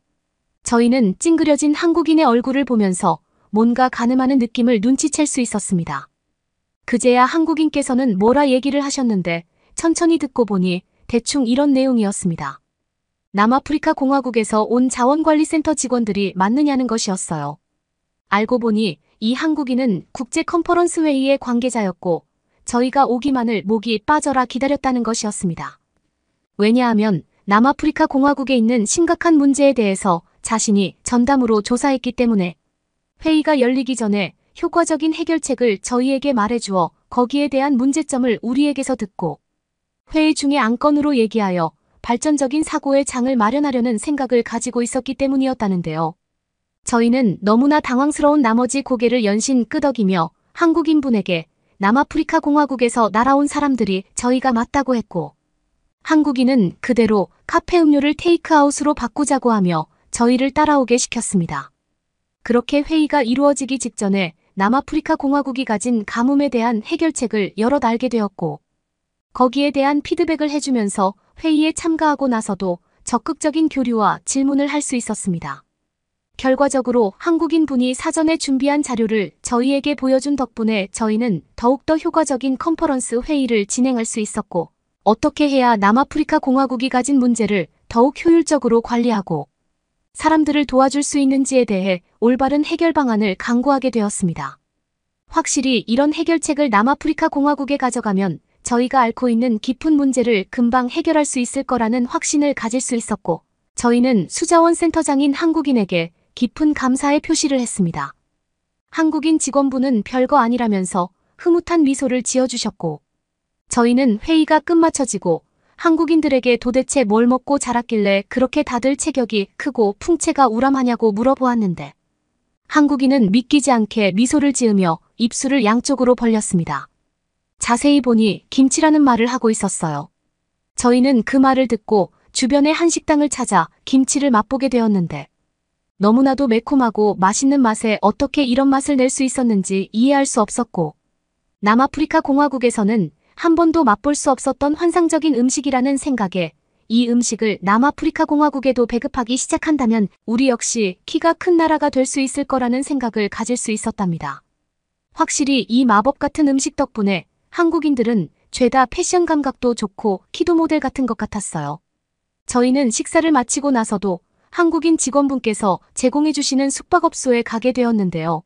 저희는 찡그려진 한국인의 얼굴을 보면서 뭔가 가늠하는 느낌을 눈치챌 수 있었습니다. 그제야 한국인께서는 뭐라 얘기를 하셨는데 천천히 듣고 보니 대충 이런 내용이었습니다. 남아프리카 공화국에서 온 자원관리센터 직원들이 맞느냐는 것이었어요. 알고 보니 이 한국인은 국제 컨퍼런스 회의의 관계자였고 저희가 오기만을 목이 빠져라 기다렸다는 것이었습니다. 왜냐하면 남아프리카 공화국에 있는 심각한 문제에 대해서 자신이 전담으로 조사했기 때문에 회의가 열리기 전에 효과적인 해결책을 저희에게 말해주어 거기에 대한 문제점을 우리에게서 듣고 회의 중에 안건으로 얘기하여 발전적인 사고의 장을 마련하려는 생각을 가지고 있었기 때문이었다는데요. 저희는 너무나 당황스러운 나머지 고개를 연신 끄덕이며 한국인분에게 남아프리카 공화국에서 날아온 사람들이 저희가 맞다고 했고 한국인은 그대로 카페 음료를 테이크아웃으로 바꾸자고 하며 저희를 따라오게 시켰습니다. 그렇게 회의가 이루어지기 직전에 남아프리카 공화국이 가진 가뭄에 대한 해결책을 여럿 알게 되었고 거기에 대한 피드백을 해주면서 회의에 참가하고 나서도 적극적인 교류와 질문을 할 수 있었습니다. 결과적으로 한국인 분이 사전에 준비한 자료를 저희에게 보여준 덕분에 저희는 더욱더 효과적인 컨퍼런스 회의를 진행할 수 있었고 어떻게 해야 남아프리카 공화국이 가진 문제를 더욱 효율적으로 관리하고 사람들을 도와줄 수 있는지에 대해 올바른 해결 방안을 강구하게 되었습니다. 확실히 이런 해결책을 남아프리카 공화국에 가져가면 저희가 앓고 있는 깊은 문제를 금방 해결할 수 있을 거라는 확신을 가질 수 있었고 저희는 수자원센터장인 한국인에게 깊은 감사의 표시를 했습니다. 한국인 직원분은 별거 아니라면서 흐뭇한 미소를 지어주셨고 저희는 회의가 끝마쳐지고 한국인들에게 도대체 뭘 먹고 자랐길래 그렇게 다들 체격이 크고 풍채가 우람하냐고 물어보았는데 한국인은 믿기지 않게 미소를 지으며 입술을 양쪽으로 벌렸습니다. 자세히 보니 김치라는 말을 하고 있었어요. 저희는 그 말을 듣고 주변의 한식당을 찾아 김치를 맛보게 되었는데 너무나도 매콤하고 맛있는 맛에 어떻게 이런 맛을 낼 수 있었는지 이해할 수 없었고 남아프리카 공화국에서는 한 번도 맛볼 수 없었던 환상적인 음식이라는 생각에 이 음식을 남아프리카 공화국에도 배급하기 시작한다면 우리 역시 키가 큰 나라가 될 수 있을 거라는 생각을 가질 수 있었답니다. 확실히 이 마법 같은 음식 덕분에 한국인들은 죄다 패션 감각도 좋고 키도 모델 같은 것 같았어요. 저희는 식사를 마치고 나서도 한국인 직원분께서 제공해 주시는 숙박업소에 가게 되었는데요.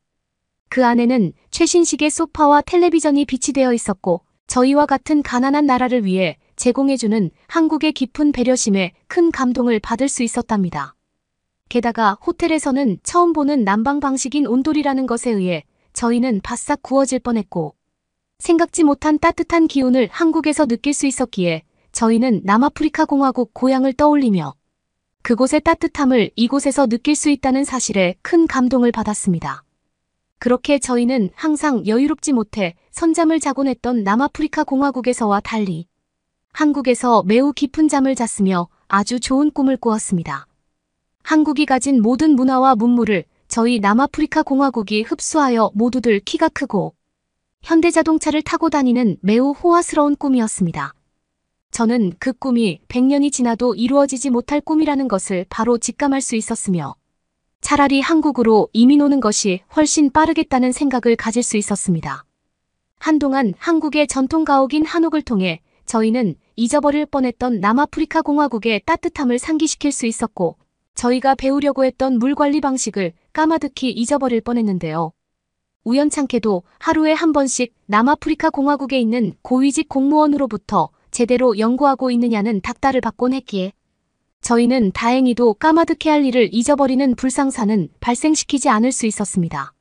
그 안에는 최신식의 소파와 텔레비전이 비치되어 있었고 저희와 같은 가난한 나라를 위해 제공해주는 한국의 깊은 배려심에 큰 감동을 받을 수 있었답니다. 게다가 호텔에서는 처음 보는 난방 방식인 온돌이라는 것에 의해 저희는 바싹 구워질 뻔했고 생각지 못한 따뜻한 기운을 한국에서 느낄 수 있었기에 저희는 남아프리카 공화국 고향을 떠올리며 그곳의 따뜻함을 이곳에서 느낄 수 있다는 사실에 큰 감동을 받았습니다. 그렇게 저희는 항상 여유롭지 못해 선잠을 자곤 했던 남아프리카 공화국에서와 달리 한국에서 매우 깊은 잠을 잤으며 아주 좋은 꿈을 꾸었습니다. 한국이 가진 모든 문화와 문물을 저희 남아프리카 공화국이 흡수하여 모두들 키가 크고 현대자동차를 타고 다니는 매우 호화스러운 꿈이었습니다. 저는 그 꿈이 100년이 지나도 이루어지지 못할 꿈이라는 것을 바로 직감할 수 있었으며 차라리 한국으로 이민 오는 것이 훨씬 빠르겠다는 생각을 가질 수 있었습니다. 한동안 한국의 전통 가옥인 한옥을 통해 저희는 잊어버릴 뻔했던 남아프리카 공화국의 따뜻함을 상기시킬 수 있었고 저희가 배우려고 했던 물 관리 방식을 까마득히 잊어버릴 뻔했는데요. 우연찮게도 하루에 한 번씩 남아프리카 공화국에 있는 고위직 공무원으로부터 제대로 연구하고 있느냐는 닥달을 받곤 했기에 저희는 다행히도 까마득해 할 일을 잊어버리는 불상사는 발생시키지 않을 수 있었습니다.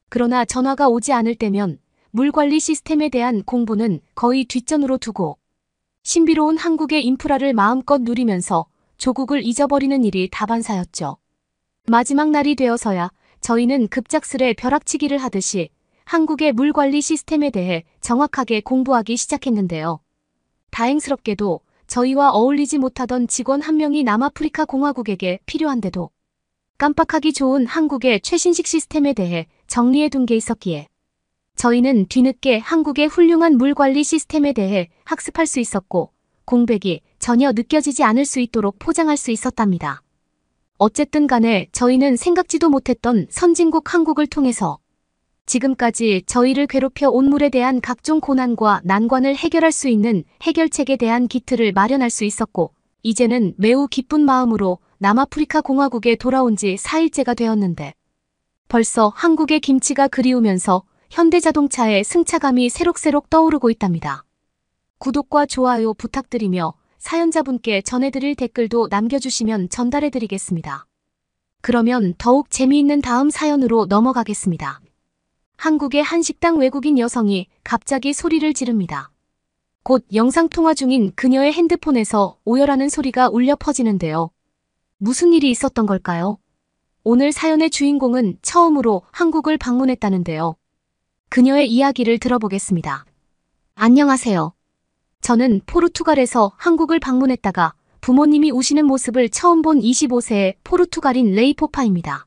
그러나 전화가 오지 않을 때면 물관리 시스템에 대한 공부는 거의 뒷전으로 두고 신비로운 한국의 인프라를 마음껏 누리면서 조국을 잊어버리는 일이 다반사였죠. 마지막 날이 되어서야 저희는 급작스레 벼락치기를 하듯이 한국의 물관리 시스템에 대해 정확하게 공부하기 시작했는데요. 다행스럽게도 저희와 어울리지 못하던 직원 한 명이 남아프리카 공화국에게 필요한데도 깜빡하기 좋은 한국의 최신식 시스템에 대해 정리해둔 게 있었기에 저희는 뒤늦게 한국의 훌륭한 물관리 시스템에 대해 학습할 수 있었고 공백이 전혀 느껴지지 않을 수 있도록 포장할 수 있었답니다. 어쨌든 간에 저희는 생각지도 못했던 선진국 한국을 통해서 지금까지 저희를 괴롭혀 온 물에 대한 각종 고난과 난관을 해결할 수 있는 해결책에 대한 기틀을 마련할 수 있었고, 이제는 매우 기쁜 마음으로 남아프리카 공화국에 돌아온 지 4일째가 되었는데, 벌써 한국의 김치가 그리우면서 현대자동차의 승차감이 새록새록 떠오르고 있답니다. 구독과 좋아요 부탁드리며 사연자분께 전해드릴 댓글도 남겨주시면 전달해드리겠습니다. 그러면 더욱 재미있는 다음 사연으로 넘어가겠습니다. 한국의 한 식당 외국인 여성이 갑자기 소리를 지릅니다. 곧 영상통화 중인 그녀의 핸드폰에서 오열하는 소리가 울려 퍼지는데요. 무슨 일이 있었던 걸까요? 오늘 사연의 주인공은 처음으로 한국을 방문했다는데요. 그녀의 이야기를 들어보겠습니다. 안녕하세요. 저는 포르투갈에서 한국을 방문했다가 부모님이 우시는 모습을 처음 본 25세의 포르투갈인 레이포파입니다.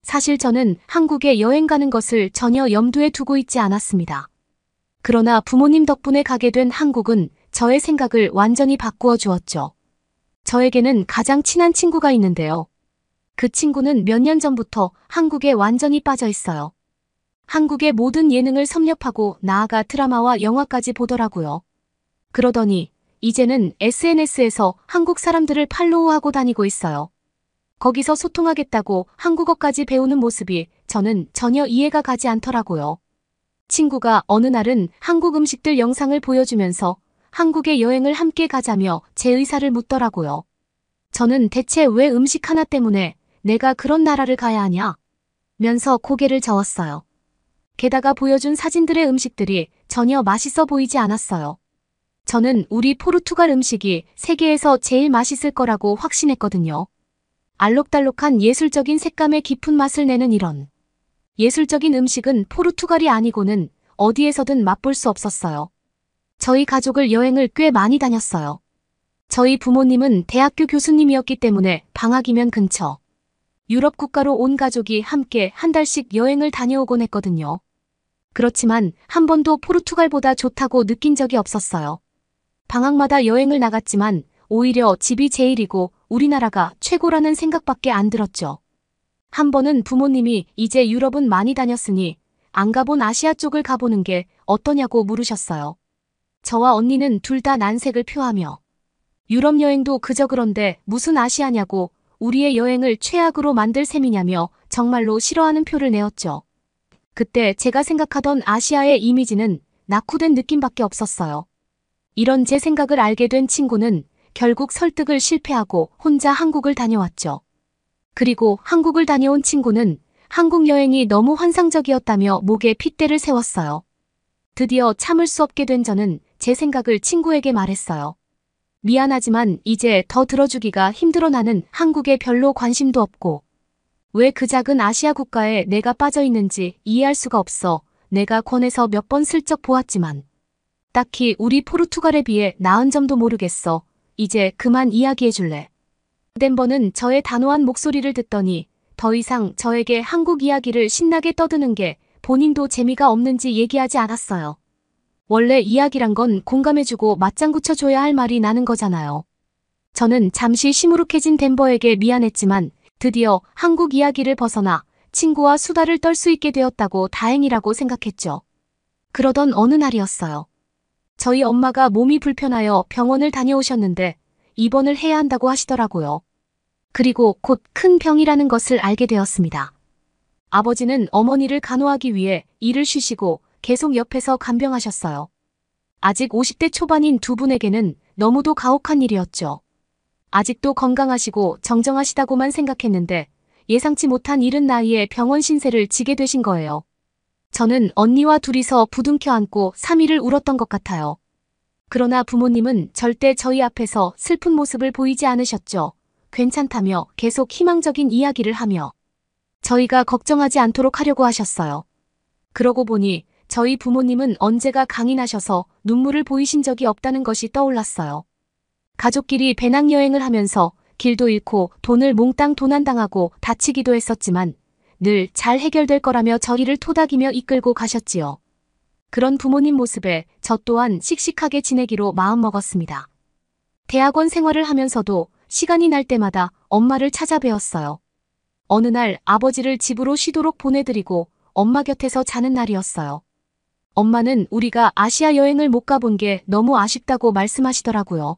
사실 저는 한국에 여행 가는 것을 전혀 염두에 두고 있지 않았습니다. 그러나 부모님 덕분에 가게 된 한국은 저의 생각을 완전히 바꾸어 주었죠. 저에게는 가장 친한 친구가 있는데요. 그 친구는 몇 년 전부터 한국에 완전히 빠져 있어요. 한국의 모든 예능을 섭렵하고 나아가 드라마와 영화까지 보더라고요. 그러더니 이제는 SNS에서 한국 사람들을 팔로우하고 다니고 있어요. 거기서 소통하겠다고 한국어까지 배우는 모습이 저는 전혀 이해가 가지 않더라고요. 친구가 어느 날은 한국 음식들 영상을 보여주면서 한국에 여행을 함께 가자며 제 의사를 묻더라고요. 저는 대체 왜 음식 하나 때문에 내가 그런 나라를 가야 하냐? 면서 고개를 저었어요. 게다가 보여준 사진들의 음식들이 전혀 맛있어 보이지 않았어요. 저는 우리 포르투갈 음식이 세계에서 제일 맛있을 거라고 확신했거든요. 알록달록한 예술적인 색감의 깊은 맛을 내는 이런 예술적인 음식은 포르투갈이 아니고는 어디에서든 맛볼 수 없었어요. 저희 가족을 여행을 꽤 많이 다녔어요. 저희 부모님은 대학교 교수님이었기 때문에 방학이면 근처 유럽 국가로 온 가족이 함께 한 달씩 여행을 다녀오곤 했거든요. 그렇지만 한 번도 포르투갈보다 좋다고 느낀 적이 없었어요. 방학마다 여행을 나갔지만 오히려 집이 제일이고 우리나라가 최고라는 생각밖에 안 들었죠. 한 번은 부모님이 이제 유럽은 많이 다녔으니 안 가본 아시아 쪽을 가보는 게 어떠냐고 물으셨어요. 저와 언니는 둘 다 난색을 표하며 유럽 여행도 그저 그런데 무슨 아시아냐고 우리의 여행을 최악으로 만들 셈이냐며 정말로 싫어하는 표를 내었죠. 그때 제가 생각하던 아시아의 이미지는 낙후된 느낌밖에 없었어요. 이런 제 생각을 알게 된 친구는 결국 설득을 실패하고 혼자 한국을 다녀왔죠. 그리고 한국을 다녀온 친구는 한국 여행이 너무 환상적이었다며 목에 핏대를 세웠어요. 드디어 참을 수 없게 된 저는 제 생각을 친구에게 말했어요. 미안하지만 이제 더 들어주기가 힘들어. 나는 한국에 별로 관심도 없고 왜 그 작은 아시아 국가에 내가 빠져 있는지 이해할 수가 없어. 내가 권해서 몇 번 슬쩍 보았지만 딱히 우리 포르투갈에 비해 나은 점도 모르겠어. 이제 그만 이야기해 줄래? 덴버는 저의 단호한 목소리를 듣더니 더 이상 저에게 한국 이야기를 신나게 떠드는 게 본인도 재미가 없는지 얘기하지 않았어요. 원래 이야기란 건 공감해주고 맞장구 쳐줘야 할 말이 나는 거잖아요. 저는 잠시 시무룩해진 덴버에게 미안했지만 드디어 한국 이야기를 벗어나 친구와 수다를 떨 수 있게 되었다고 다행이라고 생각했죠. 그러던 어느 날이었어요. 저희 엄마가 몸이 불편하여 병원을 다녀오셨는데 입원을 해야 한다고 하시더라고요. 그리고 곧 큰 병이라는 것을 알게 되었습니다. 아버지는 어머니를 간호하기 위해 일을 쉬시고 계속 옆에서 간병하셨어요. 아직 50대 초반인 두 분에게는 너무도 가혹한 일이었죠. 아직도 건강하시고 정정하시다고만 생각했는데 예상치 못한 이른 나이에 병원 신세를 지게 되신 거예요. 저는 언니와 둘이서 부둥켜 안고 3일을 울었던 것 같아요. 그러나 부모님은 절대 저희 앞에서 슬픈 모습을 보이지 않으셨죠. 괜찮다며 계속 희망적인 이야기를 하며 저희가 걱정하지 않도록 하려고 하셨어요. 그러고 보니 저희 부모님은 언제가 강인하셔서 눈물을 보이신 적이 없다는 것이 떠올랐어요. 가족끼리 배낭여행을 하면서 길도 잃고 돈을 몽땅 도난당하고 다치기도 했었지만 늘 잘 해결될 거라며 저희를 토닥이며 이끌고 가셨지요. 그런 부모님 모습에 저 또한 씩씩하게 지내기로 마음먹었습니다. 대학원 생활을 하면서도 시간이 날 때마다 엄마를 찾아뵈었어요. 어느 날 아버지를 집으로 쉬도록 보내드리고 엄마 곁에서 자는 날이었어요. 엄마는 우리가 아시아 여행을 못 가본 게 너무 아쉽다고 말씀하시더라고요.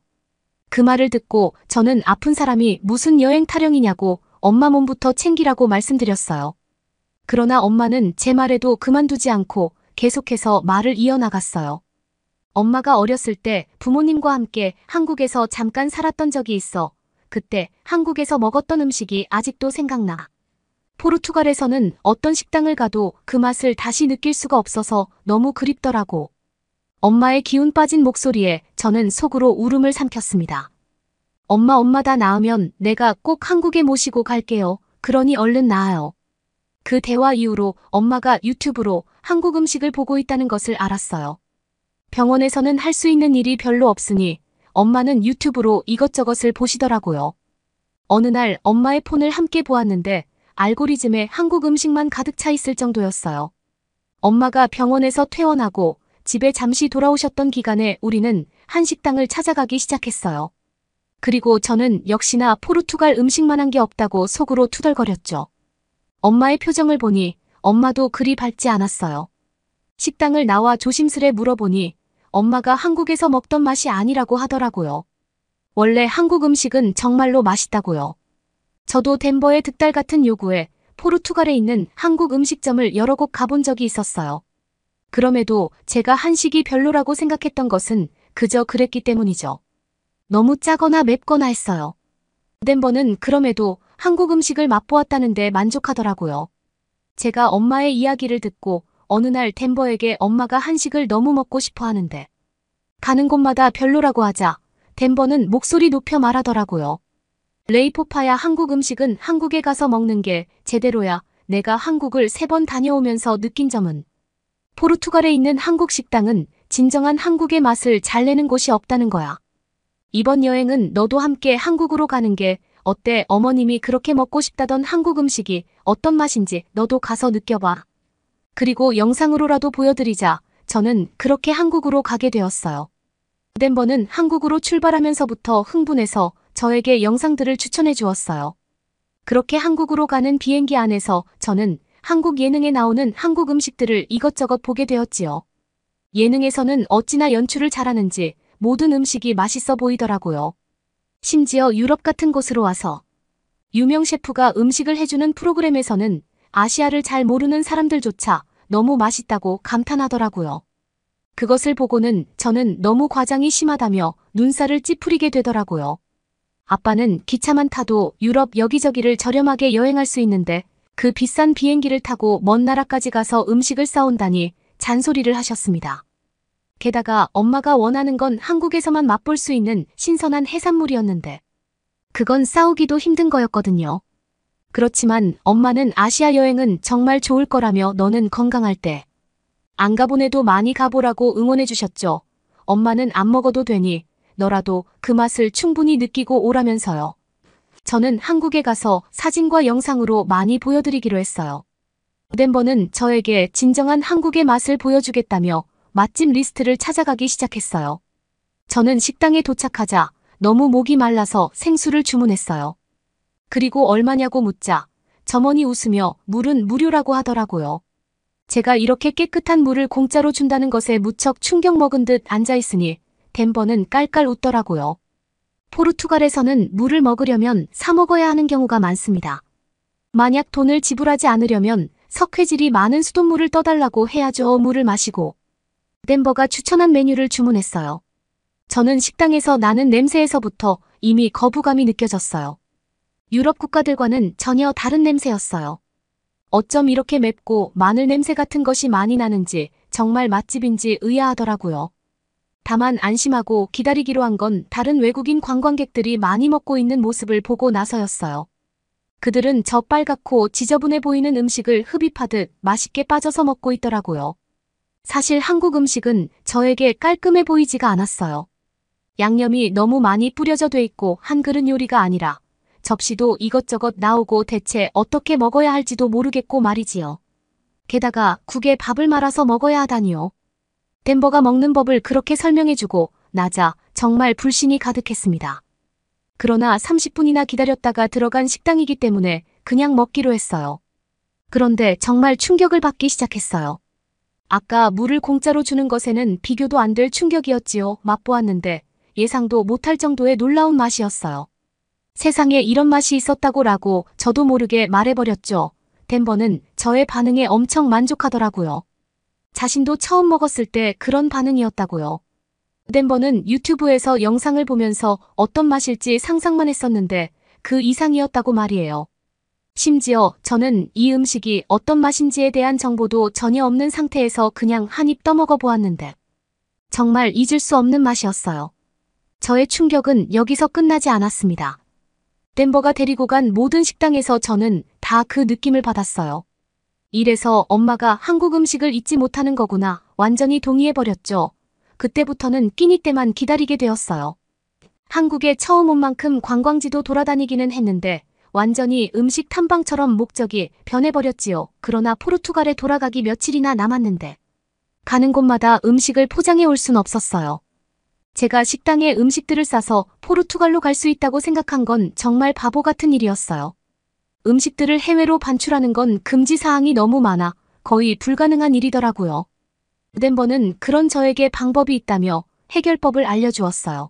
그 말을 듣고 저는 아픈 사람이 무슨 여행 타령이냐고 엄마 몸부터 챙기라고 말씀드렸어요. 그러나 엄마는 제 말에도 그만두지 않고 계속해서 말을 이어나갔어요. 엄마가 어렸을 때 부모님과 함께 한국에서 잠깐 살았던 적이 있어. 그때 한국에서 먹었던 음식이 아직도 생각나. 포르투갈에서는 어떤 식당을 가도 그 맛을 다시 느낄 수가 없어서 너무 그립더라고. 엄마의 기운 빠진 목소리에 저는 속으로 울음을 삼켰습니다. 엄마 다 나으면 내가 꼭 한국에 모시고 갈게요. 그러니 얼른 나아요. 그 대화 이후로 엄마가 유튜브로 한국 음식을 보고 있다는 것을 알았어요. 병원에서는 할 수 있는 일이 별로 없으니 엄마는 유튜브로 이것저것을 보시더라고요. 어느 날 엄마의 폰을 함께 보았는데 알고리즘에 한국 음식만 가득 차 있을 정도였어요. 엄마가 병원에서 퇴원하고 집에 잠시 돌아오셨던 기간에 우리는 한 식당을 찾아가기 시작했어요. 그리고 저는 역시나 포르투갈 음식만한 게 없다고 속으로 투덜거렸죠. 엄마의 표정을 보니 엄마도 그리 밝지 않았어요. 식당을 나와 조심스레 물어보니 엄마가 한국에서 먹던 맛이 아니라고 하더라고요. 원래 한국 음식은 정말로 맛있다고요. 저도 덴버의 득달 같은 요구에 포르투갈에 있는 한국 음식점을 여러 곳 가본 적이 있었어요. 그럼에도 제가 한식이 별로라고 생각했던 것은 그저 그랬기 때문이죠. 너무 짜거나 맵거나 했어요. 덴버는 그럼에도 한국 음식을 맛보았다는데 만족하더라고요. 제가 엄마의 이야기를 듣고 어느 날 덴버에게 엄마가 한식을 너무 먹고 싶어 하는데 가는 곳마다 별로라고 하자 덴버는 목소리 높여 말하더라고요. 레이포파야, 한국 음식은 한국에 가서 먹는 게 제대로야. 내가 한국을 3번 다녀오면서 느낀 점은 포르투갈에 있는 한국 식당은 진정한 한국의 맛을 잘 내는 곳이 없다는 거야. 이번 여행은 너도 함께 한국으로 가는 게 어때? 어머님이 그렇게 먹고 싶다던 한국 음식이 어떤 맛인지 너도 가서 느껴봐. 그리고 영상으로라도 보여드리자. 저는 그렇게 한국으로 가게 되었어요. 덴버는 한국으로 출발하면서부터 흥분해서 저에게 영상들을 추천해 주었어요. 그렇게 한국으로 가는 비행기 안에서 저는 한국 예능에 나오는 한국 음식들을 이것저것 보게 되었지요. 예능에서는 어찌나 연출을 잘하는지 모든 음식이 맛있어 보이더라고요. 심지어 유럽 같은 곳으로 와서 유명 셰프가 음식을 해주는 프로그램에서는 아시아를 잘 모르는 사람들조차 너무 맛있다고 감탄하더라고요. 그것을 보고는 저는 너무 과장이 심하다며 눈살을 찌푸리게 되더라고요. 아빠는 기차만 타도 유럽 여기저기를 저렴하게 여행할 수 있는데 그 비싼 비행기를 타고 먼 나라까지 가서 음식을 싸온다니 잔소리를 하셨습니다. 게다가 엄마가 원하는 건 한국에서만 맛볼 수 있는 신선한 해산물이었는데 그건 싸우기도 힘든 거였거든요. 그렇지만 엄마는 아시아 여행은 정말 좋을 거라며 너는 건강할 때 안 가본 애도 많이 가보라고 응원해 주셨죠. 엄마는 안 먹어도 되니 너라도 그 맛을 충분히 느끼고 오라면서요. 저는 한국에 가서 사진과 영상으로 많이 보여드리기로 했어요. 덴버는 저에게 진정한 한국의 맛을 보여주겠다며 맛집 리스트를 찾아가기 시작했어요. 저는 식당에 도착하자 너무 목이 말라서 생수를 주문했어요. 그리고 얼마냐고 묻자 점원이 웃으며 물은 무료라고 하더라고요. 제가 이렇게 깨끗한 물을 공짜로 준다는 것에 무척 충격 먹은 듯 앉아있으니 덴버는 깔깔 웃더라고요. 포르투갈에서는 물을 먹으려면 사 먹어야 하는 경우가 많습니다. 만약 돈을 지불하지 않으려면 석회질이 많은 수돗물을 떠달라고 해야죠. 물을 마시고 덴버가 추천한 메뉴를 주문했어요. 저는 식당에서 나는 냄새에서부터 이미 거부감이 느껴졌어요. 유럽 국가들과는 전혀 다른 냄새였어요. 어쩜 이렇게 맵고 마늘 냄새 같은 것이 많이 나는지 정말 맛집인지 의아하더라고요. 다만 안심하고 기다리기로 한 건 다른 외국인 관광객들이 많이 먹고 있는 모습을 보고 나서였어요. 그들은 저 빨갛고 지저분해 보이는 음식을 흡입하듯 맛있게 빠져서 먹고 있더라고요. 사실 한국 음식은 저에게 깔끔해 보이지가 않았어요. 양념이 너무 많이 뿌려져 돼 있고 한 그릇 요리가 아니라 접시도 이것저것 나오고 대체 어떻게 먹어야 할지도 모르겠고 말이지요. 게다가 국에 밥을 말아서 먹어야 하다니요. 덴버가 먹는 법을 그렇게 설명해주고 나자 정말 불신이 가득했습니다. 그러나 30분이나 기다렸다가 들어간 식당이기 때문에 그냥 먹기로 했어요. 그런데 정말 충격을 받기 시작했어요. 아까 물을 공짜로 주는 것에는 비교도 안 될 충격이었지요. 맛보았는데 예상도 못할 정도의 놀라운 맛이었어요. 세상에 이런 맛이 있었다고라고 저도 모르게 말해버렸죠. 덴버는 저의 반응에 엄청 만족하더라고요. 자신도 처음 먹었을 때 그런 반응이었다고요. 덴버는 유튜브에서 영상을 보면서 어떤 맛일지 상상만 했었는데 그 이상이었다고 말이에요. 심지어 저는 이 음식이 어떤 맛인지에 대한 정보도 전혀 없는 상태에서 그냥 한 입 떠먹어 보았는데 정말 잊을 수 없는 맛이었어요. 저의 충격은 여기서 끝나지 않았습니다. 덴버가 데리고 간 모든 식당에서 저는 다 그 느낌을 받았어요. 이래서 엄마가 한국 음식을 잊지 못하는 거구나 완전히 동의해버렸죠. 그때부터는 끼니 때만 기다리게 되었어요. 한국에 처음 온 만큼 관광지도 돌아다니기는 했는데 완전히 음식 탐방처럼 목적이 변해버렸지요. 그러나 포르투갈에 돌아가기 며칠이나 남았는데 가는 곳마다 음식을 포장해 올 순 없었어요. 제가 식당에 음식들을 싸서 포르투갈로 갈 수 있다고 생각한 건 정말 바보 같은 일이었어요. 음식들을 해외로 반출하는 건 금지 사항이 너무 많아 거의 불가능한 일이더라고요. 덴버는 그런 저에게 방법이 있다며 해결법을 알려주었어요.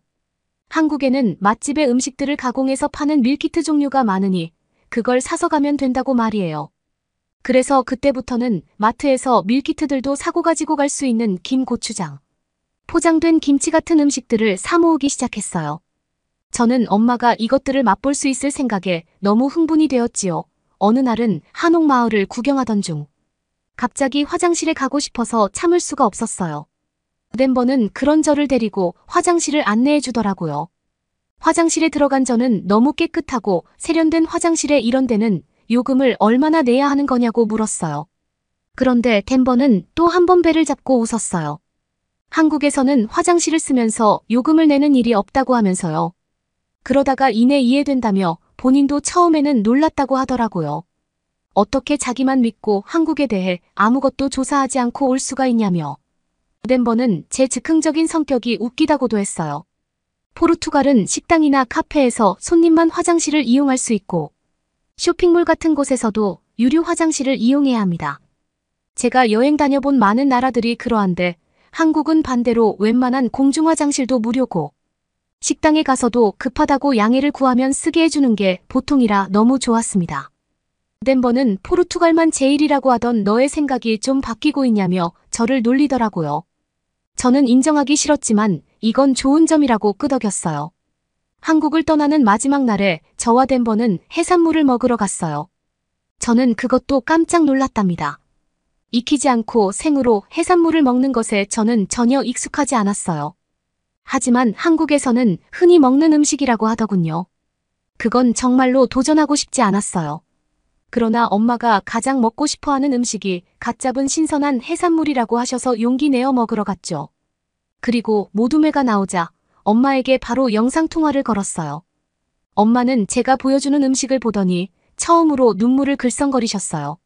한국에는 맛집의 음식들을 가공해서 파는 밀키트 종류가 많으니 그걸 사서 가면 된다고 말이에요. 그래서 그때부터는 마트에서 밀키트들도 사고 가지고 갈 수 있는 김, 고추장, 포장된 김치 같은 음식들을 사 모으기 시작했어요. 저는 엄마가 이것들을 맛볼 수 있을 생각에 너무 흥분이 되었지요. 어느 날은 한옥마을을 구경하던 중 갑자기 화장실에 가고 싶어서 참을 수가 없었어요. 덴버는 그런 저를 데리고 화장실을 안내해 주더라고요. 화장실에 들어간 저는 너무 깨끗하고 세련된 화장실에 이런 데는 요금을 얼마나 내야 하는 거냐고 물었어요. 그런데 덴버는 또 한 번 배를 잡고 웃었어요. 한국에서는 화장실을 쓰면서 요금을 내는 일이 없다고 하면서요. 그러다가 이내 이해된다며 본인도 처음에는 놀랐다고 하더라고요. 어떻게 자기만 믿고 한국에 대해 아무것도 조사하지 않고 올 수가 있냐며. 덴버는 제 즉흥적인 성격이 웃기다고도 했어요. 포르투갈은 식당이나 카페에서 손님만 화장실을 이용할 수 있고 쇼핑몰 같은 곳에서도 유료 화장실을 이용해야 합니다. 제가 여행 다녀본 많은 나라들이 그러한데 한국은 반대로 웬만한 공중화장실도 무료고 식당에 가서도 급하다고 양해를 구하면 쓰게 해주는 게 보통이라 너무 좋았습니다. 덴버는 포르투갈만 제일이라고 하던 너의 생각이 좀 바뀌고 있냐며 저를 놀리더라고요. 저는 인정하기 싫었지만 이건 좋은 점이라고 끄덕였어요. 한국을 떠나는 마지막 날에 저와 덴버는 해산물을 먹으러 갔어요. 저는 그것도 깜짝 놀랐답니다. 익히지 않고 생으로 해산물을 먹는 것에 저는 전혀 익숙하지 않았어요. 하지만 한국에서는 흔히 먹는 음식이라고 하더군요. 그건 정말로 도전하고 싶지 않았어요. 그러나 엄마가 가장 먹고 싶어하는 음식이 갓 잡은 신선한 해산물이라고 하셔서 용기 내어 먹으러 갔죠. 그리고 모둠회가 나오자 엄마에게 바로 영상통화를 걸었어요. 엄마는 제가 보여주는 음식을 보더니 처음으로 눈물을 글썽거리셨어요.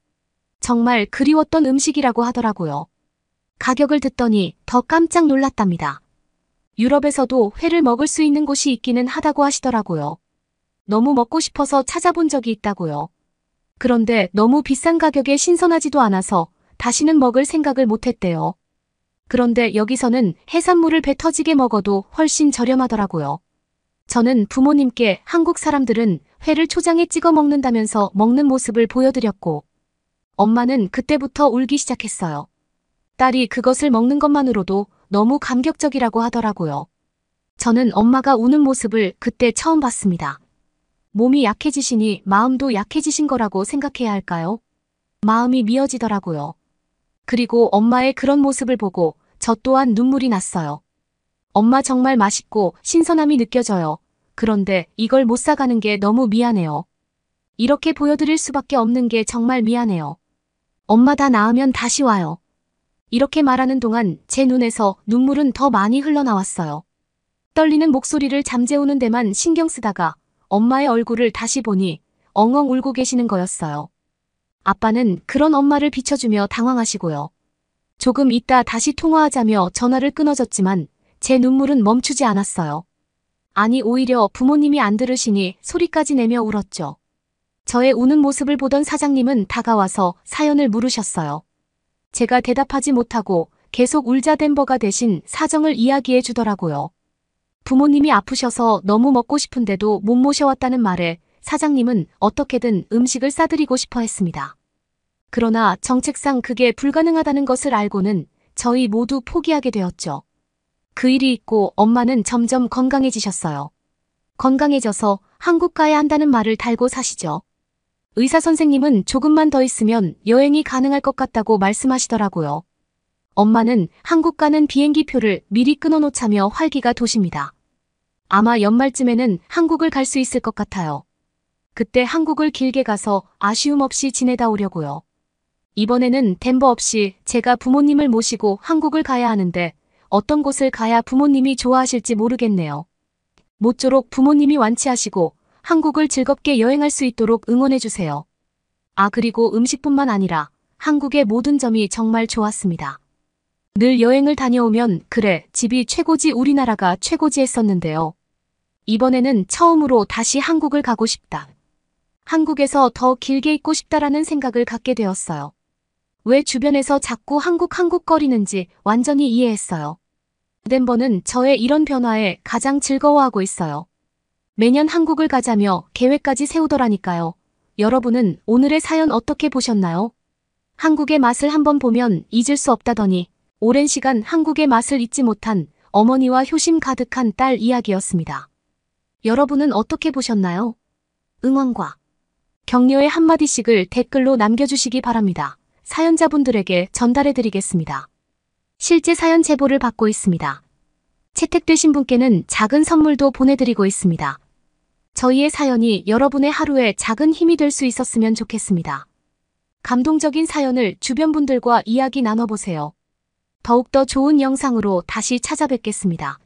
정말 그리웠던 음식이라고 하더라고요. 가격을 듣더니 더 깜짝 놀랐답니다. 유럽에서도 회를 먹을 수 있는 곳이 있기는 하다고 하시더라고요. 너무 먹고 싶어서 찾아본 적이 있다고요. 그런데 너무 비싼 가격에 신선하지도 않아서 다시는 먹을 생각을 못했대요. 그런데 여기서는 해산물을 배 터지게 먹어도 훨씬 저렴하더라고요. 저는 부모님께 한국 사람들은 회를 초장에 찍어 먹는다면서 먹는 모습을 보여드렸고 엄마는 그때부터 울기 시작했어요. 딸이 그것을 먹는 것만으로도 너무 감격적이라고 하더라고요. 저는 엄마가 우는 모습을 그때 처음 봤습니다. 몸이 약해지시니 마음도 약해지신 거라고 생각해야 할까요? 마음이 미어지더라고요. 그리고 엄마의 그런 모습을 보고 저 또한 눈물이 났어요. 엄마 정말 맛있고 신선함이 느껴져요. 그런데 이걸 못 사가는 게 너무 미안해요. 이렇게 보여드릴 수밖에 없는 게 정말 미안해요. 엄마 다 나으면 다시 와요. 이렇게 말하는 동안 제 눈에서 눈물은 더 많이 흘러나왔어요. 떨리는 목소리를 잠재우는 데만 신경 쓰다가 엄마의 얼굴을 다시 보니 엉엉 울고 계시는 거였어요. 아빠는 그런 엄마를 비춰주며 당황하시고요. 조금 있다 다시 통화하자며 전화를 끊어졌지만 제 눈물은 멈추지 않았어요. 아니 오히려 부모님이 안 들으시니 소리까지 내며 울었죠. 저의 우는 모습을 보던 사장님은 다가와서 사연을 물으셨어요. 제가 대답하지 못하고 계속 울자 덴버가 대신 사정을 이야기해 주더라고요. 부모님이 아프셔서 너무 먹고 싶은데도 못 모셔왔다는 말에 사장님은 어떻게든 음식을 싸드리고 싶어 했습니다. 그러나 정책상 그게 불가능하다는 것을 알고는 저희 모두 포기하게 되었죠. 그 일이 있고 엄마는 점점 건강해지셨어요. 건강해져서 한국 가야 한다는 말을 달고 사시죠. 의사 선생님은 조금만 더 있으면 여행이 가능할 것 같다고 말씀하시더라고요. 엄마는 한국 가는 비행기 표를 미리 끊어놓자며 활기가 도십니다. 아마 연말쯤에는 한국을 갈 수 있을 것 같아요. 그때 한국을 길게 가서 아쉬움 없이 지내다 오려고요. 이번에는 덴버 없이 제가 부모님을 모시고 한국을 가야 하는데 어떤 곳을 가야 부모님이 좋아하실지 모르겠네요. 모쪼록 부모님이 완치하시고 한국을 즐겁게 여행할 수 있도록 응원해주세요. 아 그리고 음식뿐만 아니라 한국의 모든 점이 정말 좋았습니다. 늘 여행을 다녀오면 그래 집이 최고지 우리나라가 최고지 했었는데요. 이번에는 처음으로 다시 한국을 가고 싶다. 한국에서 더 길게 있고 싶다라는 생각을 갖게 되었어요. 왜 주변에서 자꾸 한국 거리는지 완전히 이해했어요. 덴버는 저의 이런 변화에 가장 즐거워하고 있어요. 매년 한국을 가자며 계획까지 세우더라니까요. 여러분은 오늘의 사연 어떻게 보셨나요? 한국의 맛을 한번 보면 잊을 수 없다더니 오랜 시간 한국의 맛을 잊지 못한 어머니와 효심 가득한 딸 이야기였습니다. 여러분은 어떻게 보셨나요? 응원과 격려의 한마디씩을 댓글로 남겨주시기 바랍니다. 사연자분들에게 전달해드리겠습니다. 실제 사연 제보를 받고 있습니다. 채택되신 분께는 작은 선물도 보내드리고 있습니다. 저희의 사연이 여러분의 하루에 작은 힘이 될 수 있었으면 좋겠습니다. 감동적인 사연을 주변 분들과 이야기 나눠보세요. 더욱더 좋은 영상으로 다시 찾아뵙겠습니다.